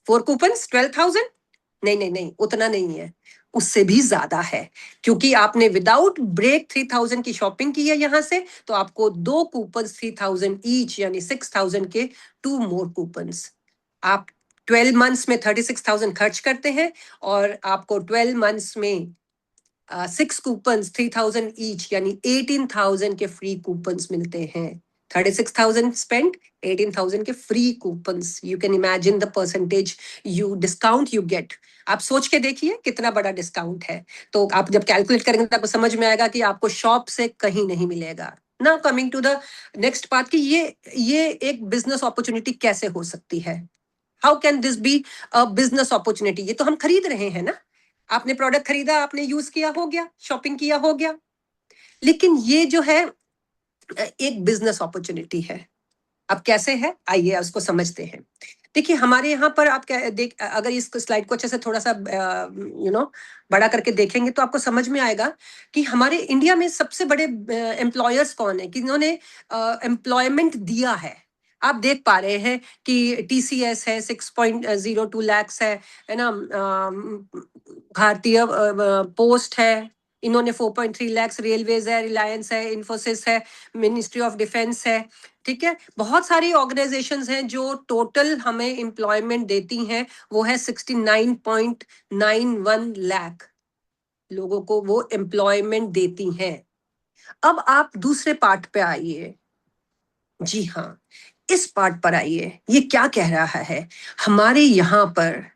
4 कूपन्स 12,000? नहीं नहीं नहीं, उतना नहीं है, उससे भी ज्यादा है। क्योंकि आपने विदाउट ब्रेक 3,000 की शॉपिंग की है यहां से, तो आपको 2 कूपन्स 3,000 ईच, यानी 6,000 के 2 मोर कूपन्स। आप 12 मंथ्स में 36,000 खर्च करते हैं, और आपको 12 मंथ्स में 6 कूपन्स 3,000 ईच, यानी 18,000 के फ्री कूपन्स मिलते हैं। 36,000 स्पेंड, 18,000 के free coupons. You can imagine the percentage you discount you get. आप सोच के देखिए कितना बड़ा डिस्काउंट है। तो आप जब कैलकुलेट करेंगे तो आपको समझ में आएगा कि आपको शॉप से कहीं नहीं मिलेगा। Now coming to the next part कि ये एक बिजनेस अपॉर्चुनिटी कैसे हो सकती है। How can this be a business opportunity? ये तो हम खरीद रहे हैं ना, आपने प्रोडक्ट खरीदा, आपने यूज किया, हो गया, शॉपिंग किया, हो गया। लेकिन ये जो है एक बिजनेस अपॉर्चुनिटी है। अब कैसे है, आइए उसको समझते हैं। देखिए हमारे यहाँ पर आप क्या देख, अगर इस स्लाइड को अच्छे से थोड़ा सा बड़ा करके देखेंगे तो आपको समझ में आएगा कि हमारे इंडिया में सबसे बड़े एम्प्लॉयर्स कौन है, किन्होंने एम्प्लॉयमेंट दिया है। आप देख पा रहे हैं कि टीसीएस है, 6.02 लाख है ना, भारतीय पोस्ट है, इन्होंने 4.3 लाख, रेलवेज है, रिलायंस है, इन्फोसिस है, मिनिस्ट्री ऑफ डिफेंस है। ठीक है, बहुत सारी ऑर्गेनाइजेशंस हैं जो टोटल हमें एम्प्लॉयमेंट देती हैं, वो है 69.91 लाख लोगों को वो एम्प्लॉयमेंट देती हैं। अब आप दूसरे पार्ट पे आइए। जी हाँ, इस पार्ट पर आइए, ये क्या कह रहा है। हमारे यहाँ पर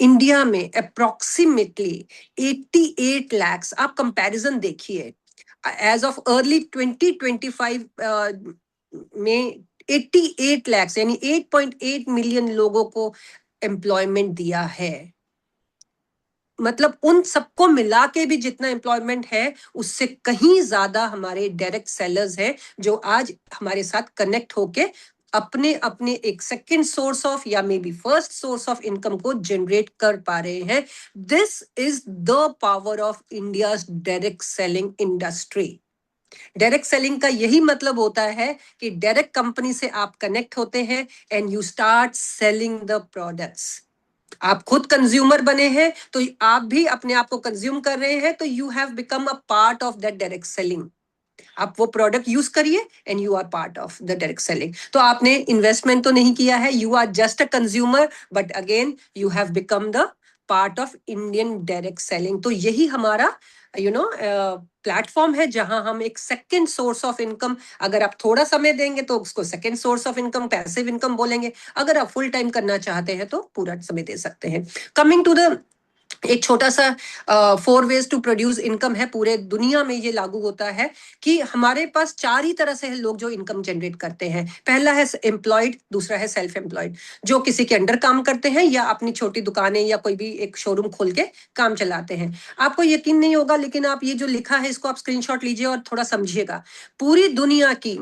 इंडिया में अप्रोक्सीमेटली 88 लैक्स, आप कंपैरिजन देखिए, एज ऑफ अर्ली 2025 में 88 लैक्स यानी 8.8 मिलियन लोगों को एम्प्लॉयमेंट दिया है। मतलब उन सबको मिला के भी जितना एम्प्लॉयमेंट है उससे कहीं ज्यादा हमारे डायरेक्ट सेलर्स हैं जो आज हमारे साथ कनेक्ट होके अपने अपने एक सेकंड सोर्स ऑफ या may be first source of income को जनरेट कर पा रहे हैं। This is the power of India direct selling industry. Direct selling का यही मतलब होता है कि डायरेक्ट कंपनी से आप कनेक्ट होते हैं and you start selling the products. आप खुद कंज्यूमर बने हैं तो आप भी अपने आप को कंज्यूम कर रहे हैं, तो you have become a part of that direct selling. आप वो प्रोडक्ट यूज करिए and you are part of the direct selling. तो आपने इन्वेस्टमेंट तो नहीं किया है, you are just a consumer, but again you have become the part of Indian direct selling. तो यही हमारा प्लेटफॉर्म है जहां हम एक सेकेंड सोर्स ऑफ इनकम, अगर आप थोड़ा समय देंगे तो उसको second source of income, passive income बोलेंगे। अगर आप फुल टाइम करना चाहते हैं तो पूरा समय दे सकते हैं। कमिंग टू द एक छोटा सा 4 वेज टू प्रोड्यूस इनकम है, पूरे दुनिया में ये लागू होता है कि हमारे पास 4 ही तरह से है लोग जो इनकम जनरेट करते हैं। पहला है एम्प्लॉयड, दूसरा है सेल्फ एम्प्लॉयड, जो किसी के अंडर काम करते हैं या अपनी छोटी दुकानें या कोई भी एक शोरूम खोल के काम चलाते हैं। आपको यकीन नहीं होगा, लेकिन आप ये जो लिखा है इसको आप स्क्रीनशॉट लीजिए और थोड़ा समझिएगा। पूरी दुनिया की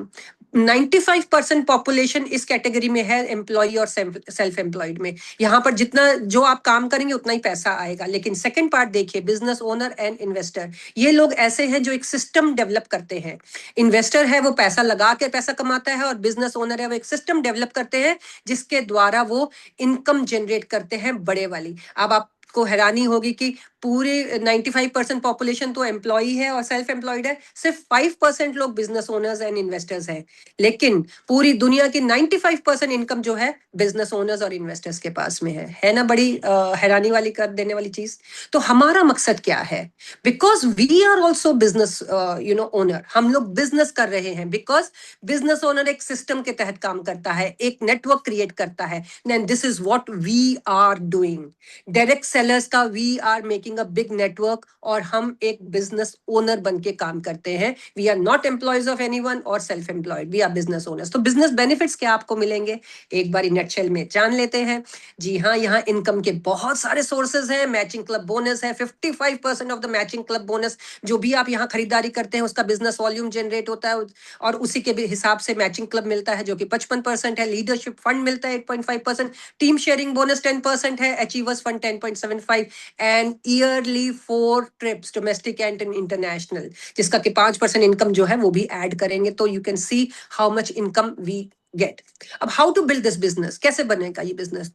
95% पॉपुलेशन इस कैटेगरी में है, एम्प्लॉय और सेल्फ एम्प्लॉयड में। यहां पर जितना जो आप काम करेंगे उतना ही पैसा आएगा। लेकिन सेकंड पार्ट देखिए, बिजनेस ओनर एंड इन्वेस्टर, ये लोग ऐसे हैं जो एक सिस्टम डेवलप करते हैं। इन्वेस्टर है वो पैसा लगा के पैसा कमाता है, और बिजनेस ओनर है वो एक सिस्टम डेवलप करते हैं जिसके द्वारा वो इनकम जनरेट करते हैं बड़े वाली। अब आपको हैरानी होगी कि पूरे 95% पॉपुलेशन तो एम्प्लॉय है और सेल्फ एम्प्लॉयड है, सिर्फ 5% लोग बिजनेस ओनर्स एंड इन्वेस्टर्स हैं। लेकिन पूरी दुनिया की 95% इनकम जो है बिजनेस ओनर्स और इन्वेस्टर्स के पास में है ना? बड़ी हैरानी वाली कर देने वाली चीज। तो हमारा मकसद क्या है? Because we are also business owner, हम लोग बिजनेस कर रहे हैं। बिकॉज बिजनेस ओनर एक सिस्टम के तहत काम करता है, एक नेटवर्क क्रिएट करता है। And this is what we are doing. Direct sellers का we are making a big network, और हम एक बिजनेस ओनर बन के काम करते हैं। We are not employees of anyone और self employed, we are business owners. तो बिजनेस बेनिफिट्स क्या आपको मिलेंगे एक बार नटशेल में जान लेते हैं। जी हाँ, यहाँ इनकम के बहुत सारे सोर्सेज हैं। मैचिंग क्लब बोनस है, 55% of the matching club bonus, जो भी आप यहाँ खरीदारी करते हैं उसका बिजनेस वॉल्यूम जनरेट होता है, और उसी के हिसाब से मैचिंग क्लब मिलता है जो कि 55% है। लीडरशिप फंड मिलता है 8.5%, टीम शेयरिंग बोनस 10% है, achievers fund 10.75, and yearly 4 trips domestic and international, जिसका कि 5% इनकम जो है वो भी ऐड करेंगे। तो you can see how much income we get. अब how to build this business, कैसे बनेगा ये बिजनेस?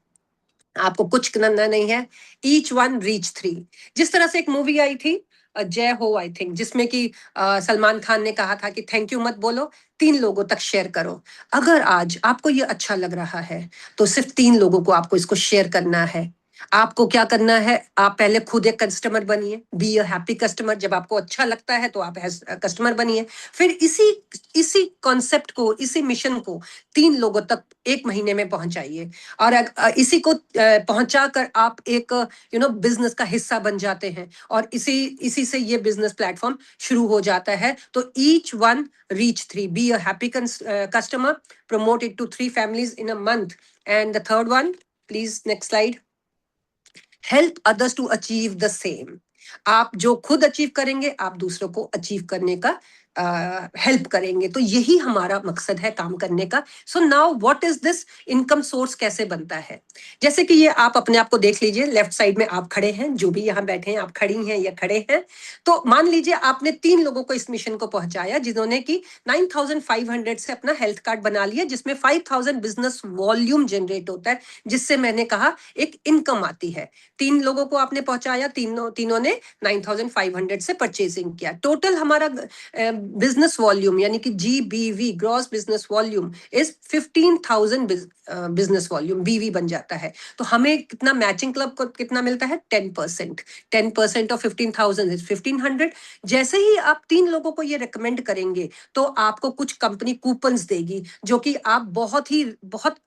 आपको कुछ करना नहीं है, ईच वन रीच 3। जिस तरह से एक मूवी आई थी जय हो, आई थिंक, जिसमें कि सलमान खान ने कहा था कि थैंक यू मत बोलो, 3 लोगों तक शेयर करो। अगर आज आपको ये अच्छा लग रहा है तो सिर्फ 3 लोगों को आपको इसको शेयर करना है। आपको क्या करना है? आप पहले खुद एक कस्टमर बनिए, बी अ हैप्पी कस्टमर। जब आपको अच्छा लगता है तो आप कस्टमर बनिए। फिर इसी इसी कॉन्सेप्ट को, इसी मिशन को 3 लोगों तक 1 महीने में पहुंचाइए, और इसी को पहुंचा कर आप एक बिजनेस का हिस्सा बन जाते हैं, और इसी से ये बिजनेस प्लेटफॉर्म शुरू हो जाता है। तो each one reach 3, be a happy customer, promote it to 3 families in a month, and the third one, please next slide, help others to achieve the same। आप जो खुद अचीव करेंगे आप दूसरों को अचीव करने का हेल्प करेंगे। तो यही हमारा मकसद है काम करने का। So now what is this income source, कैसे बनता है? जैसे कि ये आप अपने आप को देख लीजिए, लेफ्ट साइड में आप खड़े हैं, जो भी यहाँ बैठे हैं, आप खड़ी हैं या खड़े हैं। तो मान लीजिए आपने 3 लोगों को इस मिशन को पहुंचाया, जिन्होंने कि 9500 से अपना हेल्थ कार्ड बना लिया, जिसमें 5000 बिजनेस वॉल्यूम जनरेट होता है, जिससे मैंने कहा एक इनकम आती है। 3 लोगों को आपने पहुंचाया, तीनों ने 9500 से परचेजिंग किया। टोटल हमारा बिजनेस वॉल्यूम यानी कि GBV, gross business volume, is 15,000 business volume, BV बन जाता है। तो हमें कितना, मैचिंग क्लब को कितना मिलता है? 10%। 10% ऑफ 15,000 इज 1500। जैसे ही आप 3 लोगों को ये रिकमेंड करेंगे तो आपको कुछ कंपनी कूपन्स देगी, जो कि आप बहुत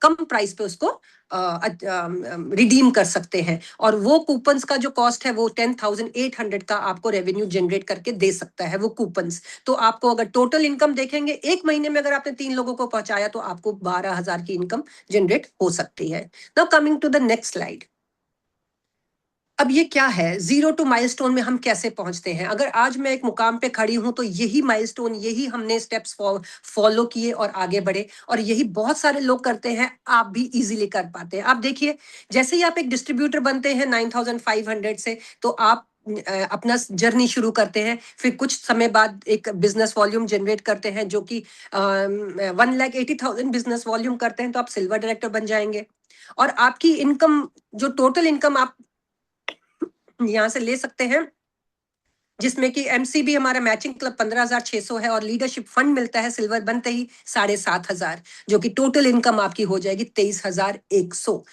कम प्राइस पे उसको रिडीम कर सकते हैं, और वो कूपन्स का जो कॉस्ट है वो 10,800 का आपको रेवेन्यू जनरेट करके दे सकता है वो कूपन्स। तो आपको अगर टोटल इनकम देखेंगे, 1 महीने में अगर आपने 3 लोगों को पहुंचाया तो आपको 12,000 की इनकम जनरेट हो सकती है। Now coming to the next slide. अब ये क्या है, 0 टू माइलस्टोन में हम कैसे पहुंचते हैं? अगर आज मैं एक मुकाम पे खड़ी हूं तो यही माइलस्टोन, यही हमने स्टेप्स फॉलो किए और आगे बढ़े, और यही बहुत सारे लोग करते हैं, आप भी इजीली कर पाते हैं। आप देखिए, जैसे ही आप एक डिस्ट्रीब्यूटर बनते हैं 9500 से, तो आप अपना जर्नी शुरू करते हैं। फिर कुछ समय बाद एक बिजनेस वॉल्यूम जनरेट करते हैं, जो कि 1,80,000 बिजनेस वॉल्यूम करते हैं, तो आप सिल्वर डायरेक्टर बन जाएंगे। और आपकी इनकम, जो टोटल इनकम आप यहां से ले सकते हैं, जिसमें कि एमसीबी हमारा मैचिंग क्लब 15,600 है और लीडरशिप फंड मिलता है सिल्वर बनते ही 7,500, जो कि टोटल इनकम आपकी हो जाएगी 23,100।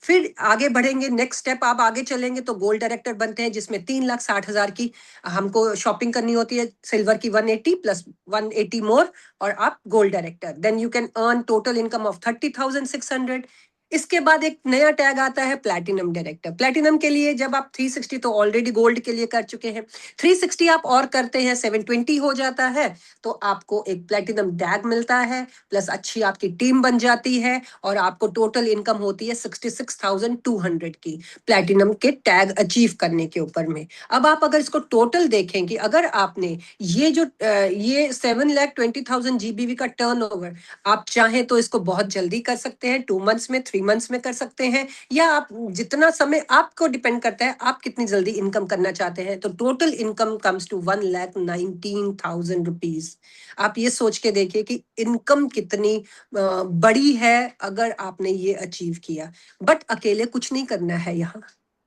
फिर आगे बढ़ेंगे, नेक्स्ट स्टेप आप आगे चलेंगे तो गोल्ड डायरेक्टर बनते हैं, जिसमें 3,60,000 की हमको शॉपिंग करनी होती है, सिल्वर की 180 प्लस 180 मोर, और आप gold director. Then you can earn total income of 30,600। इसके बाद एक नया टैग आता है प्लैटिनम डायरेक्टर। प्लैटिनम के लिए जब आप 360 तो ऑलरेडी गोल्ड के लिए कर चुके हैं, 360 आप और करते हैं 720 हो जाता है, तो आपको एक प्लैटिनम टैग मिलता है, प्लस अच्छी आपकी टीम बन जाती है और आपको टोटल इनकम होती है 66,200 की प्लैटिनम के टैग अचीव करने के ऊपर में। अब आप अगर इसको टोटल देखें कि अगर आपने ये जो ये 7,20,000 जीबीवी का टर्नओवर, आप चाहें तो इसको बहुत जल्दी कर सकते हैं, 2 मंथ्स में, 3 मंथ्स में कर सकते हैं, या आप जितना समय आपको डिपेंड करता है आप कितनी जल्दी इनकम करना चाहते हैं। तो total income comes to 1,19,000 rupees. आप ये सोच के देखिए कि इनकम कितनी बड़ी है अगर आपने ये अचीव किया। बट अकेले कुछ नहीं करना है यहाँ,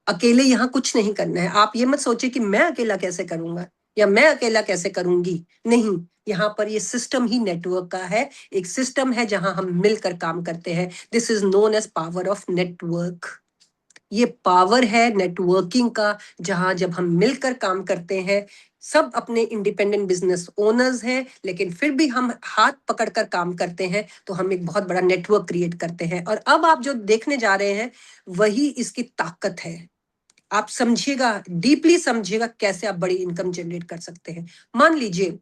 अकेले यहाँ कुछ नहीं करना है। आप ये मत सोचिए कि मैं अकेला कैसे करूंगा या मैं अकेला कैसे करूंगी, नहीं, यहाँ पर ये सिस्टम ही नेटवर्क का है, एक सिस्टम है जहां हम मिलकर काम करते हैं। This is known as power of network. ये पावर है नेटवर्किंग का, जहां जब हम मिलकर काम करते हैं, सब अपने इंडिपेंडेंट बिजनेस ओनर्स हैं, लेकिन फिर भी हम हाथ पकड़कर काम करते हैं तो हम एक बहुत बड़ा नेटवर्क क्रिएट करते हैं। और अब आप जो देखने जा रहे हैं वही इसकी ताकत है। आप समझिएगा, डीपली समझिएगा कैसे आप बड़ी इनकम जनरेट कर सकते हैं। मान लीजिए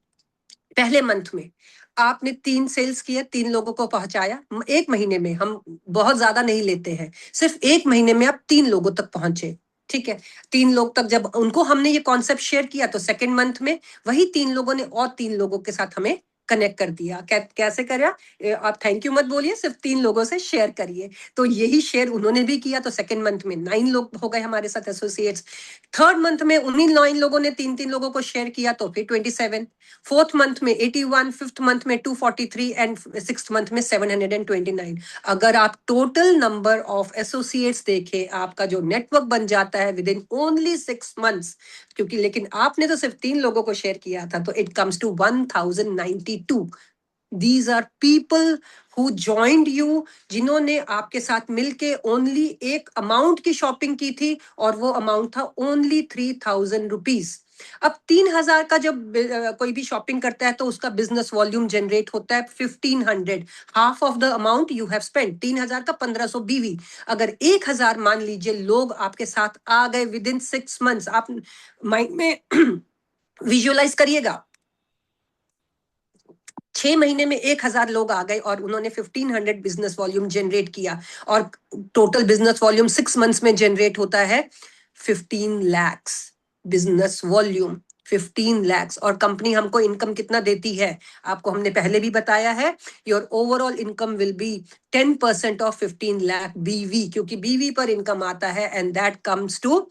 पहले मंथ में आपने 3 सेल्स किए, 3 लोगों को पहुंचाया, 1 महीने में, हम बहुत ज्यादा नहीं लेते हैं, सिर्फ 1 महीने में आप 3 लोगों तक पहुंचे, ठीक है। 3 लोग तक जब उनको हमने ये कॉन्सेप्ट शेयर किया तो सेकेंड मंथ में वही 3 लोगों ने और 3 लोगों के साथ हमें कनेक्ट कर दिया। कैसे करा, आप थैंक यू मत बोलिए, सिर्फ 3 लोगों से शेयर करिए। तो यही शेयर उन्होंने भी किया, तो सेकेंड मंथ में 9 लोग हो गए हमारे साथ एसोसिएट्स। थर्ड मंथ में उन्हीं 9 लोगों ने 3-3 लोगों को शेयर किया तो फिर 27। फोर्थ मंथ में 81, फिफ्थ मंथ में 243 एंड सिक्स्थ मंथ में 729। अगर आप टोटल नंबर ऑफ एसोसिएट्स देखें, आपका जो नेटवर्क बन जाता है विद इन ओनली 6 मंथ्स, क्योंकि लेकिन आपने तो सिर्फ 3 लोगों को शेयर किया था, तो it comes to 1092। These are people who joined you, जिन्होंने आपके साथ मिलके ओनली एक अमाउंट की शॉपिंग की थी और वो अमाउंट था ओनली 3,000 रुपीज। अब 3,000 का जब कोई भी शॉपिंग करता है तो उसका बिजनेस वॉल्यूम जनरेट होता है 1,500, half of the amount you have spend. 3,000 का 1,500 बीवी। अगर 1,000 मान लीजिए लोग आपके साथ आ गए विद इन 6 मंथ्स, आप माइंड में विजुअलाइज करिएगा, 6 महीने में 1,000 लोग आ गए और उन्होंने 1,500 बिजनेस वॉल्यूम जनरेट किया, और टोटल बिजनेस वॉल्यूम 6 मंथ्स में जनरेट होता है 15 lakhs बिजनेस वॉल्यूम, 15 lakhs। और कंपनी हमको इनकम कितना देती है, आपको हमने पहले भी बताया है, your overall income will be 10% of 15 lakh BV, क्योंकि बीवी पर इनकम आता है, and that comes to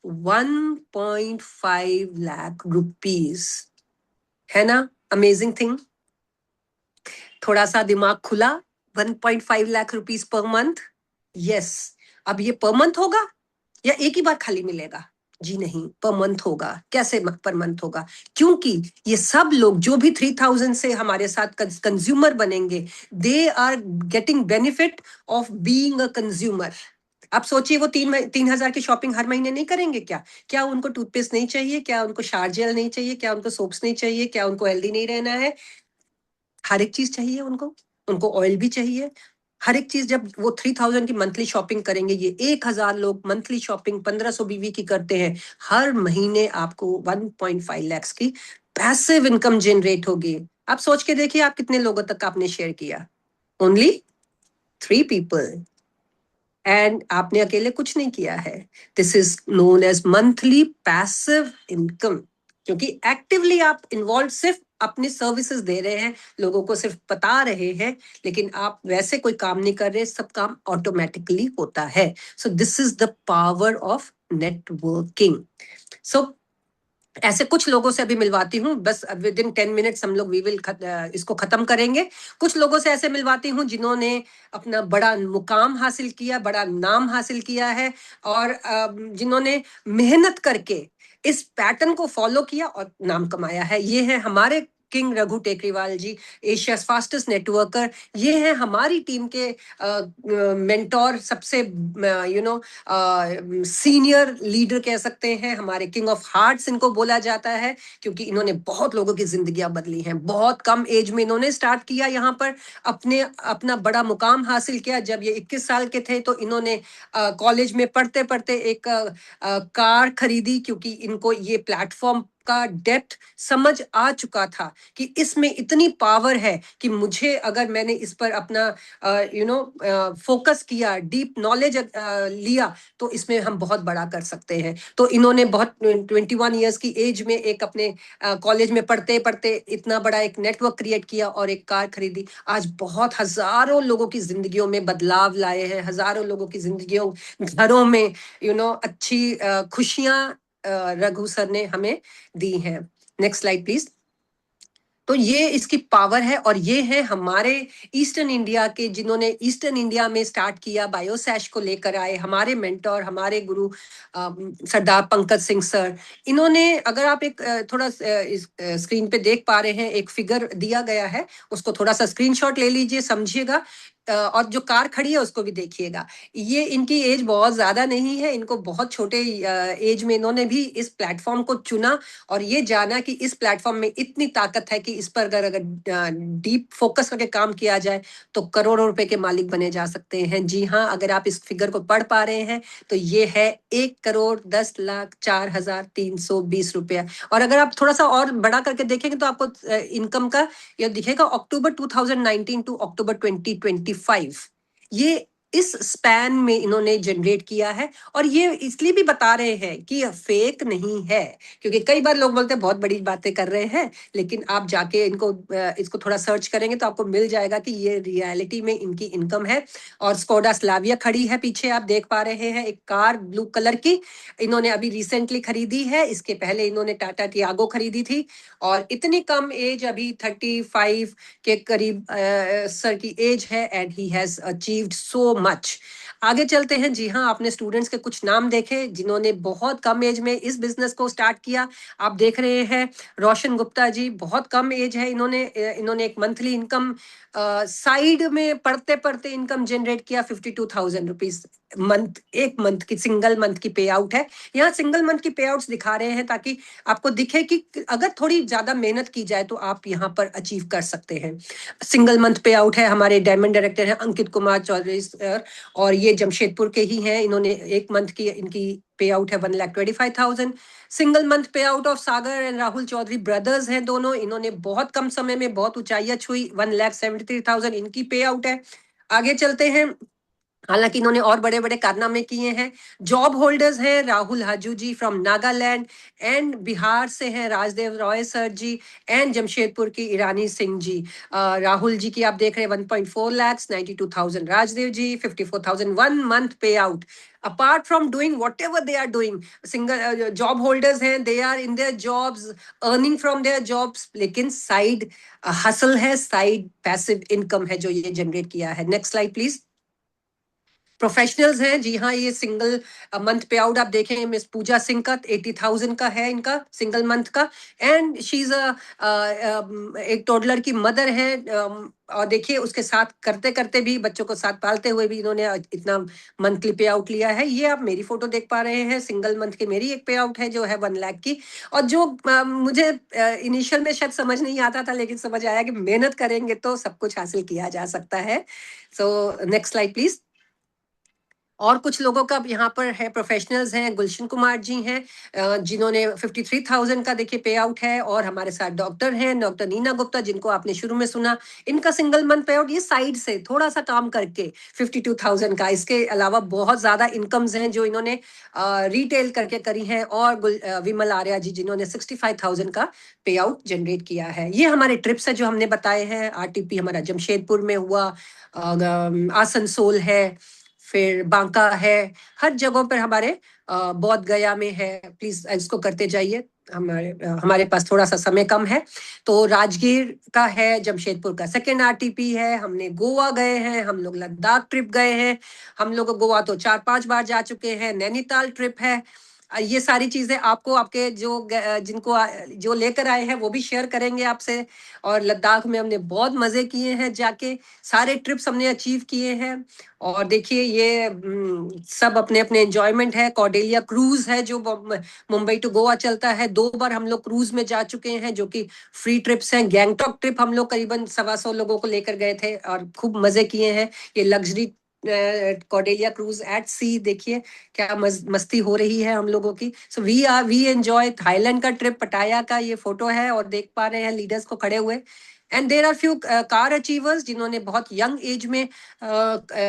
1.5 lakh rupees. है ना अमेजिंग थिंग? थोड़ा सा दिमाग खुला, 1.5 lakh rupees per month. Yes, अब ये पर मंथ होगा या एक ही बार खाली मिलेगा? जी नहीं, पर मंथ होगा। कैसे पर मंथ होगा? क्योंकि ये सब लोग जो भी 3,000 से हमारे साथ कंज्यूमर बनेंगे, they are getting benefit of being a consumer. आप सोचिए, वो 3,000 की शॉपिंग हर महीने नहीं करेंगे क्या? क्या उनको टूथपेस्ट नहीं चाहिए? क्या उनको शार जेल नहीं चाहिए? क्या उनको सोप्स नहीं चाहिए? क्या उनको हेल्दी नहीं रहना है? हर एक चीज चाहिए उनको, उनको ऑयल भी चाहिए, हर एक चीज। जब वो 3,000 की मंथली शॉपिंग करेंगे, ये 1,000 लोग मंथली शॉपिंग 1,500 बीवी की करते हैं, हर महीने आपको 1.5 lakhs की पैसिव इनकम जनरेट होगी। आप सोच के देखिए, आप कितने लोगों तक आपने शेयर किया? ओनली 3 people, एंड आपने अकेले कुछ नहीं किया है। This is known as monthly passive income, क्योंकि एक्टिवली आप इन्वॉल्व सिर्फ अपनी सर्विसेज दे रहे हैं, लोगों को सिर्फ बता रहे हैं, लेकिन आप वैसे कोई काम नहीं कर रहे, सब काम ऑटोमेटिकली होता है। So this is the power of networking. So ऐसे कुछ लोगों से अभी मिलवाती हूँ, बस विद इन 10 मिनट्स हम लोग इसको खत्म करेंगे। कुछ लोगों से ऐसे मिलवाती हूँ जिन्होंने अपना बड़ा मुकाम हासिल किया, बड़ा नाम हासिल किया है, और जिन्होंने मेहनत करके इस पैटर्न को फॉलो किया और नाम कमाया है। ये है हमारे किंग रघु टेकरीवाल जी, एशियाज फास्टेस्ट नेटवर्कर। ये है हमारी टीम के मेंटोर, सबसे सीनियर लीडर कह सकते हैं, हमारे किंग ऑफ हार्ट्स इनको बोला जाता है, क्योंकि इन्होंने बहुत लोगों की जिंदगियां बदली हैं। बहुत कम एज में इन्होंने स्टार्ट किया यहाँ पर, अपना बड़ा मुकाम हासिल किया। जब ये 21 साल के थे तो इन्होंने कॉलेज में पढ़ते पढ़ते एक कार खरीदी, क्योंकि इनको ये प्लेटफॉर्म का डेप्थ समझ आ चुका था कि इसमें इतनी पावर है कि मुझे, अगर मैंने इस पर अपना फोकस किया, डीप नॉलेज लिया, तो इसमें हम बहुत बड़ा कर सकते हैं। तो इन्होंने बहुत 21 ईयर्स की एज में एक अपने कॉलेज में पढ़ते पढ़ते इतना बड़ा एक नेटवर्क क्रिएट किया और एक कार खरीदी। आज बहुत हजारों लोगों की जिंदगियों में बदलाव लाए हैं, हजारों लोगों की जिंदगियों, घरों में अच्छी खुशियां रघु सर ने हमें दी हैं। Next slide please. तो ये इसकी पावर है, और ये है हमारे ईस्टर्न इंडिया के, जिन्होंने ईस्टर्न इंडिया में स्टार्ट किया, बायोसैश को लेकर आए, हमारे मेंटोर, हमारे गुरु सरदार पंकज सिंह सर। इन्होंने, अगर आप एक थोड़ा इस स्क्रीन पे देख पा रहे हैं, एक फिगर दिया गया है, उसको थोड़ा सा स्क्रीनशॉट ले लीजिए, समझिएगा, और जो कार खड़ी है उसको भी देखिएगा। ये इनकी एज बहुत ज्यादा नहीं है, इनको बहुत छोटे एज में इन्होंने भी इस प्लेटफॉर्म को चुना और ये जाना कि इस प्लेटफॉर्म में इतनी ताकत है कि इस पर अगर डीप फोकस करके काम किया जाए तो करोड़ों रुपए के मालिक बने जा सकते हैं। जी हाँ, अगर आप इस फिगर को पढ़ पा रहे हैं तो ये है 1,10,04,320 रुपया। और अगर आप थोड़ा सा और बड़ा करके देखेंगे तो आपको इनकम का ये दिखेगा, अक्टूबर 2019 टू अक्टूबर 2025, ये इस स्पैन में इन्होंने जनरेट किया है। और ये इसलिए भी बता रहे हैं कि यह फेक नहीं है, क्योंकि कई बार लोग बोलते हैं बहुत बड़ी बातें कर रहे हैं, लेकिन आप जाके इसको थोड़ा सर्च करेंगे तो आपको मिल जाएगा कि ये रियलिटी में इनकी इनकम है। और स्कोडा स्लाविया खड़ी है पीछे, आप देख पा रहे हैं, एक कार ब्लू कलर की इन्होंने अभी रिसेंटली खरीदी है। इसके पहले इन्होंने टाटा टियागो खरीदी थी, और इतनी कम एज, अभी 35 के करीब सर की एज है, and he has achieved so much. आगे चलते हैं। जी हाँ, आपने स्टूडेंट्स के कुछ नाम देखे जिन्होंने बहुत कम एज में इस बिजनेस को स्टार्ट किया। आप देख रहे हैं रोशन गुप्ता जी, बहुत कम एज है, इन्होंने एक मंथली इनकम साइड में पढ़ते पढ़ते इनकम जनरेट किया 52,000 रुपीज मंथ, एक मंथ की, सिंगल मंथ की पे आउट है। यहाँ सिंगल मंथ की पे आउट्स दिखा रहे हैं ताकि आपको दिखे कि अगर थोड़ी ज्यादा मेहनत की जाए तो आप यहाँ पर अचीव कर सकते हैं। सिंगल मंथ पे आउट है। हमारे डायमंड डायरेक्टर हैं अंकित कुमार चौधरी सर, और ये जमशेदपुर के ही हैं। इन्होंने एक मंथ की इनकी पे आउट है 1,25,000। Single month pay out of Sagar and Rahul Chaudhary, brothers हैं दोनों, इन्होंने बहुत कम समय में बहुत ऊंचाइयां छुई, 1,73,000 इनकी पे आउट है। आगे चलते हैं। हालांकि इन्होंने और बड़े बड़े कारनामे किए हैं। जॉब होल्डर्स हैं राहुल हाजू जी फ्रॉम नागालैंड, एंड बिहार से हैं राजदेव रॉय सर जी, एंड जमशेदपुर की ईरानी सिंह जी। राहुल जी की आप देख रहे हैं 1.4 lakh, 92,000 Rajdev ji, 54,000 1 month pay out. Apart from doing whatever they are doing, single job holders हैं, they are in their jobs, earning from their jobs, लेकिन साइड हसल है, साइड पैसिव इनकम है जो ये जनरेट किया है। Next slide please. प्रोफेशनल्स हैं। जी हाँ, ये सिंगल मंथ पे आउट आप देखें, मिस पूजा सिंह का 80,000 का है इनका सिंगल मंथ का, एंड शी इज एक टोडलर की मदर है। और देखिए उसके साथ करते करते भी, बच्चों को साथ पालते हुए भी इन्होंने इतना मंथली पे आउट लिया है। ये आप मेरी फोटो देख पा रहे हैं, सिंगल मंथ की मेरी एक पे आउट है जो है 1 लाख की। और जो मुझे इनिशियल में शायद समझ नहीं आता था, लेकिन समझ आया कि मेहनत करेंगे तो सब कुछ हासिल किया जा सकता है। So next slide please. और कुछ लोगों का यहाँ पर है, प्रोफेशनल्स हैं, गुलशन कुमार जी हैं जिन्होंने 53,000 का देखिए पे आउट है। और हमारे साथ डॉक्टर हैं, डॉक्टर नीना गुप्ता, जिनको आपने शुरू में सुना, इनका सिंगल मंथ पे आउट, ये साइड से थोड़ा सा काम करके 52,000 का। इसके अलावा बहुत ज्यादा इनकम्स हैं जो इन्होंने रिटेल करके करी हैं। और विमल आर्या जी, जिन्होंने 65,000 का पे आउट जनरेट किया है। ये हमारे ट्रिप्स है जो हमने बताए हैं। आरटीपी हमारा जमशेदपुर में हुआ, आसनसोल है, फिर बांका है, हर जगहों पर हमारे बौद्ध गया में है। प्लीज इसको करते जाइए, हमारे पास थोड़ा सा समय कम है। तो राजगीर का है, जमशेदपुर का सेकेंड आरटीपी है। हमने गोवा गए हैं, हम लोग लद्दाख ट्रिप गए हैं, हम लोग गोवा तो 4-5 बार जा चुके हैं। नैनीताल ट्रिप है, ये सारी चीजें आपको आपके जिनको जो लेकर आए हैं वो भी शेयर करेंगे आपसे। और लद्दाख में हमने बहुत मजे किए हैं जाके, सारे ट्रिप्स हमने अचीव किए हैं। और देखिए ये सब अपने अपने एंजॉयमेंट है। कॉर्डेलिया क्रूज है जो मुंबई टू गोवा चलता है, 2 बार हम लोग क्रूज में जा चुके हैं जो कि फ्री ट्रिप्स हैं। गैंगटॉक ट्रिप हम लोग करीबन 125 लोगों को लेकर गए थे और खूब मजे किए हैं। ये luxury Cordelia cruise at sea, देखिए क्या मस्ती हो रही है हम लोगों की। So we enjoy. थाईलैंड का ट्रिप, पटाया का ये फोटो है और देख पा रहे हैं लीडर्स को खड़े हुए। And there are few car achievers जिन्होंने बहुत यंग एज में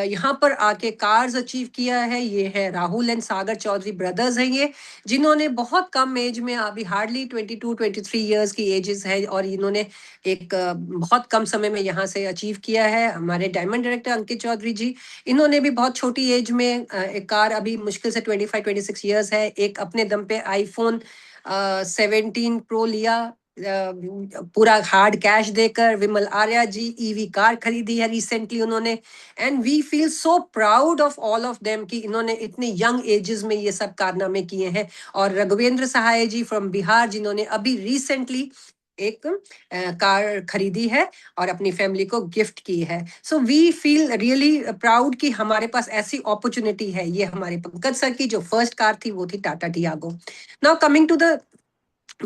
यहाँ पर आके कार्स अचीव किया है। ये है राहुल एंड सागर चौधरी ब्रदर्स हैं ये, जिन्होंने बहुत कम एज में, अभी हार्डली 22-23 ईयर्स की एजेस है, और इन्होंने एक बहुत कम समय में यहाँ से अचीव किया है। हमारे डायमंड डायरेक्टर अंकित चौधरी जी, इन्होंने भी बहुत छोटी एज में एक कार, अभी मुश्किल से 25-26 ईयर्स है, एक अपने दम पे आईफोन 17 प्रो लिया पूरा हार्ड कैश देकर। विमल आर्या जी ईवी कार खरीदी है रिसेंटली उन्होंने। And we feel so proud of all of them कि इन्होंने इतने यंग एजेस में ये सब कारनामे किए हैं। और रघुवेंद्र सहाय जी फ्रॉम बिहार, जिन्होंने अभी रिसेंटली एक कार खरीदी है और अपनी फैमिली को गिफ्ट की है। So we feel really proud कि हमारे पास ऐसी अपॉर्चुनिटी है। ये हमारे पंकज सर की जो फर्स्ट कार थी वो थी Tata Tiago. Now coming to the,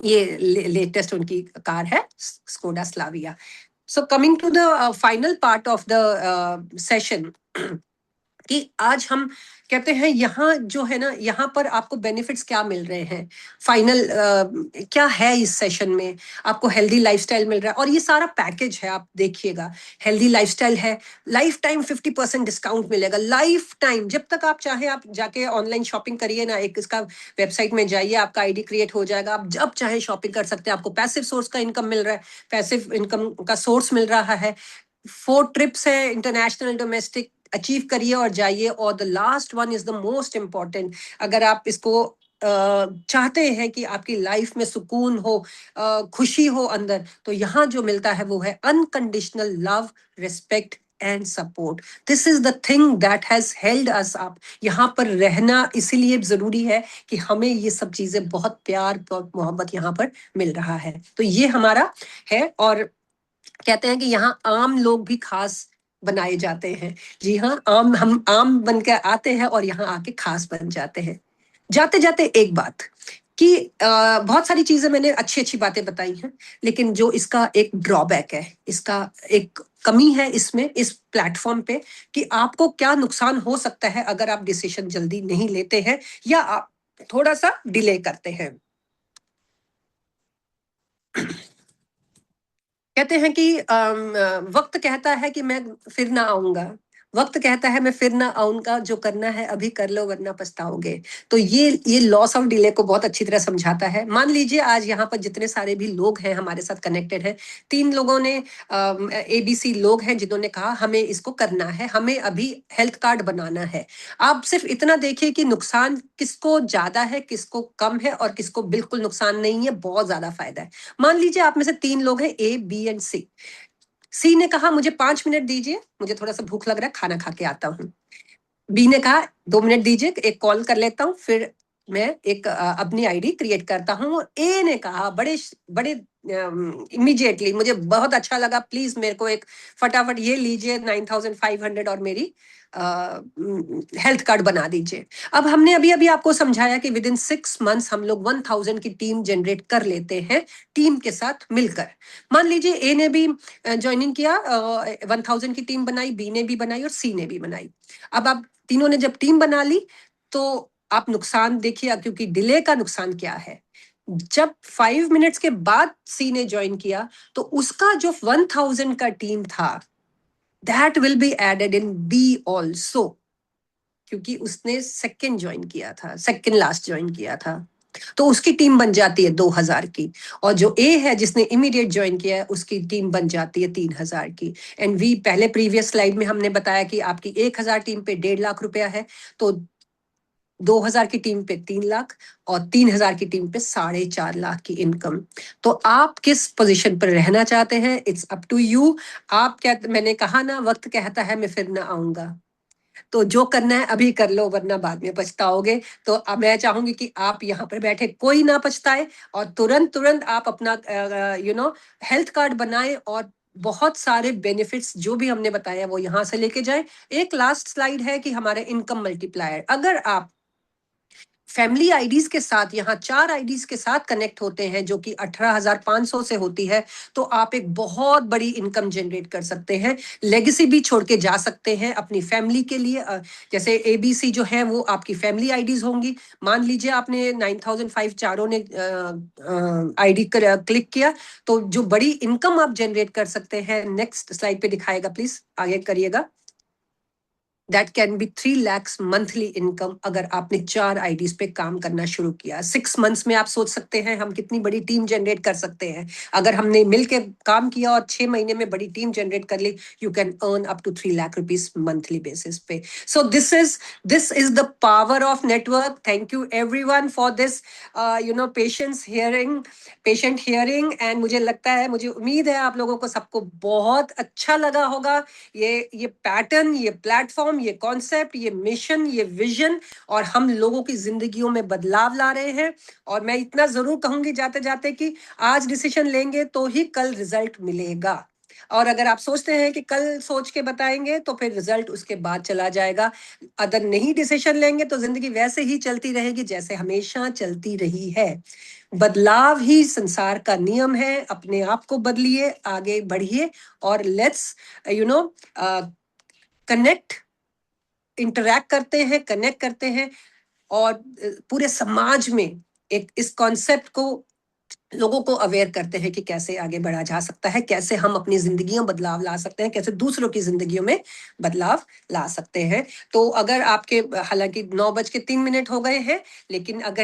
ये लेटेस्ट उनकी कार है Skoda Slavia. So coming to the final part of the session, कि आज हम कहते हैं यहाँ जो है ना, यहाँ पर आपको बेनिफिट्स क्या मिल रहे हैं। फाइनल क्या है इस सेशन में, आपको हेल्दी लाइफस्टाइल मिल रहा है और ये सारा पैकेज है। आप देखिएगा, हेल्दी लाइफस्टाइल है, लाइफ टाइम 50% डिस्काउंट मिलेगा, लाइफ टाइम, जब तक आप चाहे आप जाके ऑनलाइन शॉपिंग करिए ना, एक इसका वेबसाइट में जाइए, आपका आईडी क्रिएट हो जाएगा, आप जब चाहे शॉपिंग कर सकते हैं। आपको पैसिव सोर्स का इनकम मिल रहा है, पैसिव इनकम का सोर्स मिल रहा है। 4 ट्रिप्स है, इंटरनेशनल डोमेस्टिक, अचीव करिए और जाइए। और the last one is the most important, अगर आप इसको चाहते हैं कि आपकी लाइफ में सुकून हो, खुशी हो अंदर, तो यहाँ जो मिलता है वो है unconditional love, respect and support. This is the thing that has held us up. यहाँ पर रहना इसीलिए जरूरी है कि हमें ये सब चीजें, बहुत प्यार और मोहब्बत यहाँ पर मिल रहा है। तो ये हमारा है। और कहते हैं कि यहाँ आम लोग भी खास बनाए जाते हैं। जी हाँ, हम आम बनकर आते हैं और यहाँ आके खास बन जाते हैं। जाते जाते एक बात कि बहुत सारी चीजें मैंने अच्छी अच्छी बातें बताई हैं, लेकिन जो इसका एक ड्रॉबैक है, इसका एक कमी है इसमें, इस प्लेटफॉर्म पे, कि आपको क्या नुकसान हो सकता है अगर आप डिसीजन जल्दी नहीं लेते हैं या आप थोड़ा सा डिले करते हैं। कहते हैं कि वक्त कहता है कि मैं फिर ना आऊंगा, वक्त कहता है मैं फिर ना आऊंगा, जो करना है अभी कर लो वरना पछताओगे। तो ये लॉस ऑफ डिले को बहुत अच्छी तरह समझाता है। मान लीजिए आज यहाँ पर जितने सारे भी लोग हैं हमारे साथ कनेक्टेड हैं, 3 लोगों ने ABC लोग हैं जिन्होंने कहा हमें इसको करना है, हमें अभी हेल्थ कार्ड बनाना है। आप सिर्फ इतना देखिए कि नुकसान किसको ज्यादा है, किसको कम है और किसको बिल्कुल नुकसान नहीं है, बहुत ज्यादा फायदा है। मान लीजिए आप में से 3 लोग हैं, A, B एंड C। सी ने कहा मुझे 5 मिनट दीजिए, मुझे थोड़ा सा भूख लग रहा है, खाना खा के आता हूँ। बी ने कहा 2 मिनट दीजिए, एक कॉल कर लेता हूँ, फिर मैं एक अपनी आईडी क्रिएट करता हूँ। और ए ने कहा बड़े बड़े इमीडिएटली, मुझे बहुत अच्छा लगा, प्लीज मेरे को एक फटाफट ये लीजिए 9,500 और मेरी हेल्थ कार्ड बना दीजिए। अब हमने अभी अभी आपको समझाया कि विद इन 6 मंथ्स हम लोग 1,000 की टीम जनरेट कर लेते हैं, टीम के साथ मिलकर। मान लीजिए ए ने भी ज्वाइनिंग किया, 1,000 की टीम बनाई, बी ने भी बनाई और सी ने भी बनाई। अब आप तीनों ने जब टीम बना ली तो आप नुकसान देखिए, क्योंकि डिले का नुकसान क्या है। जब 5 मिनट्स के बाद सी ने ज्वाइन किया तो उसका जो 1,000 का टीम था that will be added in B also, क्योंकि उसने सेकेंड ज्वाइन किया था, सेकेंड लास्ट ज्वाइन किया था, तो उसकी टीम बन जाती है 2,000 की। और जो ए है जिसने इमीडिएट ज्वाइन किया है उसकी टीम बन जाती है 3,000 की। एंड वी पहले प्रीवियस स्लाइड में हमने बताया कि आपकी 1,000 टीम पे 1.5 लाख रुपया है, तो 2,000 की टीम पे 3 लाख और 3,000 की टीम पे 4.5 लाख की इनकम। तो आप किस पोजीशन पर रहना चाहते हैं, इट्स अप टू यू। आप क्या, मैंने कहा ना वक्त कहता है मैं फिर ना आऊंगा, तो जो करना है अभी कर लो, वरना बाद में पछताओगे। तो अब मैं चाहूंगी कि आप यहाँ पर बैठे कोई ना पछताए, और तुरंत तुरंत आप अपना हेल्थ कार्ड बनाएं, और बहुत सारे बेनिफिट्स जो भी हमने बताया वो यहाँ से लेके जाए। एक लास्ट स्लाइड है कि हमारे इनकम मल्टीप्लायर, अगर आप फैमिली आईडीज के साथ, यहाँ 4 आईडीज के साथ कनेक्ट होते हैं जो कि 18,500 से होती है, तो आप एक बहुत बड़ी इनकम जनरेट कर सकते हैं, लेगेसी भी छोड़ के जा सकते हैं अपनी फैमिली के लिए। जैसे एबीसी जो है वो आपकी फैमिली आईडीज होंगी। मान लीजिए आपने 9,500 चारों ने आईडी क्लिक किया, तो जो बड़ी इनकम आप जनरेट कर सकते हैं, नेक्स्ट स्लाइड पे दिखाएगा प्लीज, आगे करिएगा। That can be 3 lakhs monthly income, अगर आपने 4 आईडीज पे काम करना शुरू किया। 6 months में आप सोच सकते हैं हम कितनी बड़ी टीम जनरेट कर सकते हैं। अगर हमने मिलकर काम किया और 6 महीने में बड़ी टीम जनरेट कर ली, you can earn up to 3 lakh rupees monthly basis पे। So this is the power of network. Thank you everyone for this patient hearing. And मुझे लगता है, मुझे उम्मीद है आप लोगों को सबको बहुत अच्छा लगा होगा ये पैटर्न, ये प्लेटफॉर्म, ये कॉन्सेप्ट, ये मिशन, ये विजन, और हम लोगों की जिंदगियों में बदलाव ला रहे हैं। और मैं इतना जरूर कहूंगी जाते जाते कि आज डिसीजन लेंगे तो ही कल रिजल्ट मिलेगा, और अगर आप सोचते हैं कि कल सोच के बताएंगे तो फिर रिजल्ट उसके बाद चला जाएगा। अगर नहीं डिसीजन लेंगे तो जिंदगी वैसे ही चलती रहेगी जैसे हमेशा चलती रही है। बदलाव ही संसार का नियम है। अपने आप को बदलिए, आगे बढ़िए, और लेट्स कनेक्ट, इंटरैक्ट करते हैं, और पूरे समाज में एक इस कॉन्सेप्ट को लोगों को अवेयर करते हैं कि कैसे आगे बढ़ा जा सकता है, कैसे हम अपनी जिंदगियों बदलाव ला सकते हैं, कैसे दूसरों की जिंदगियों में बदलाव ला सकते हैं। तो अगर आपके, हालांकि 9:03 हो गए हैं, लेकिन अगर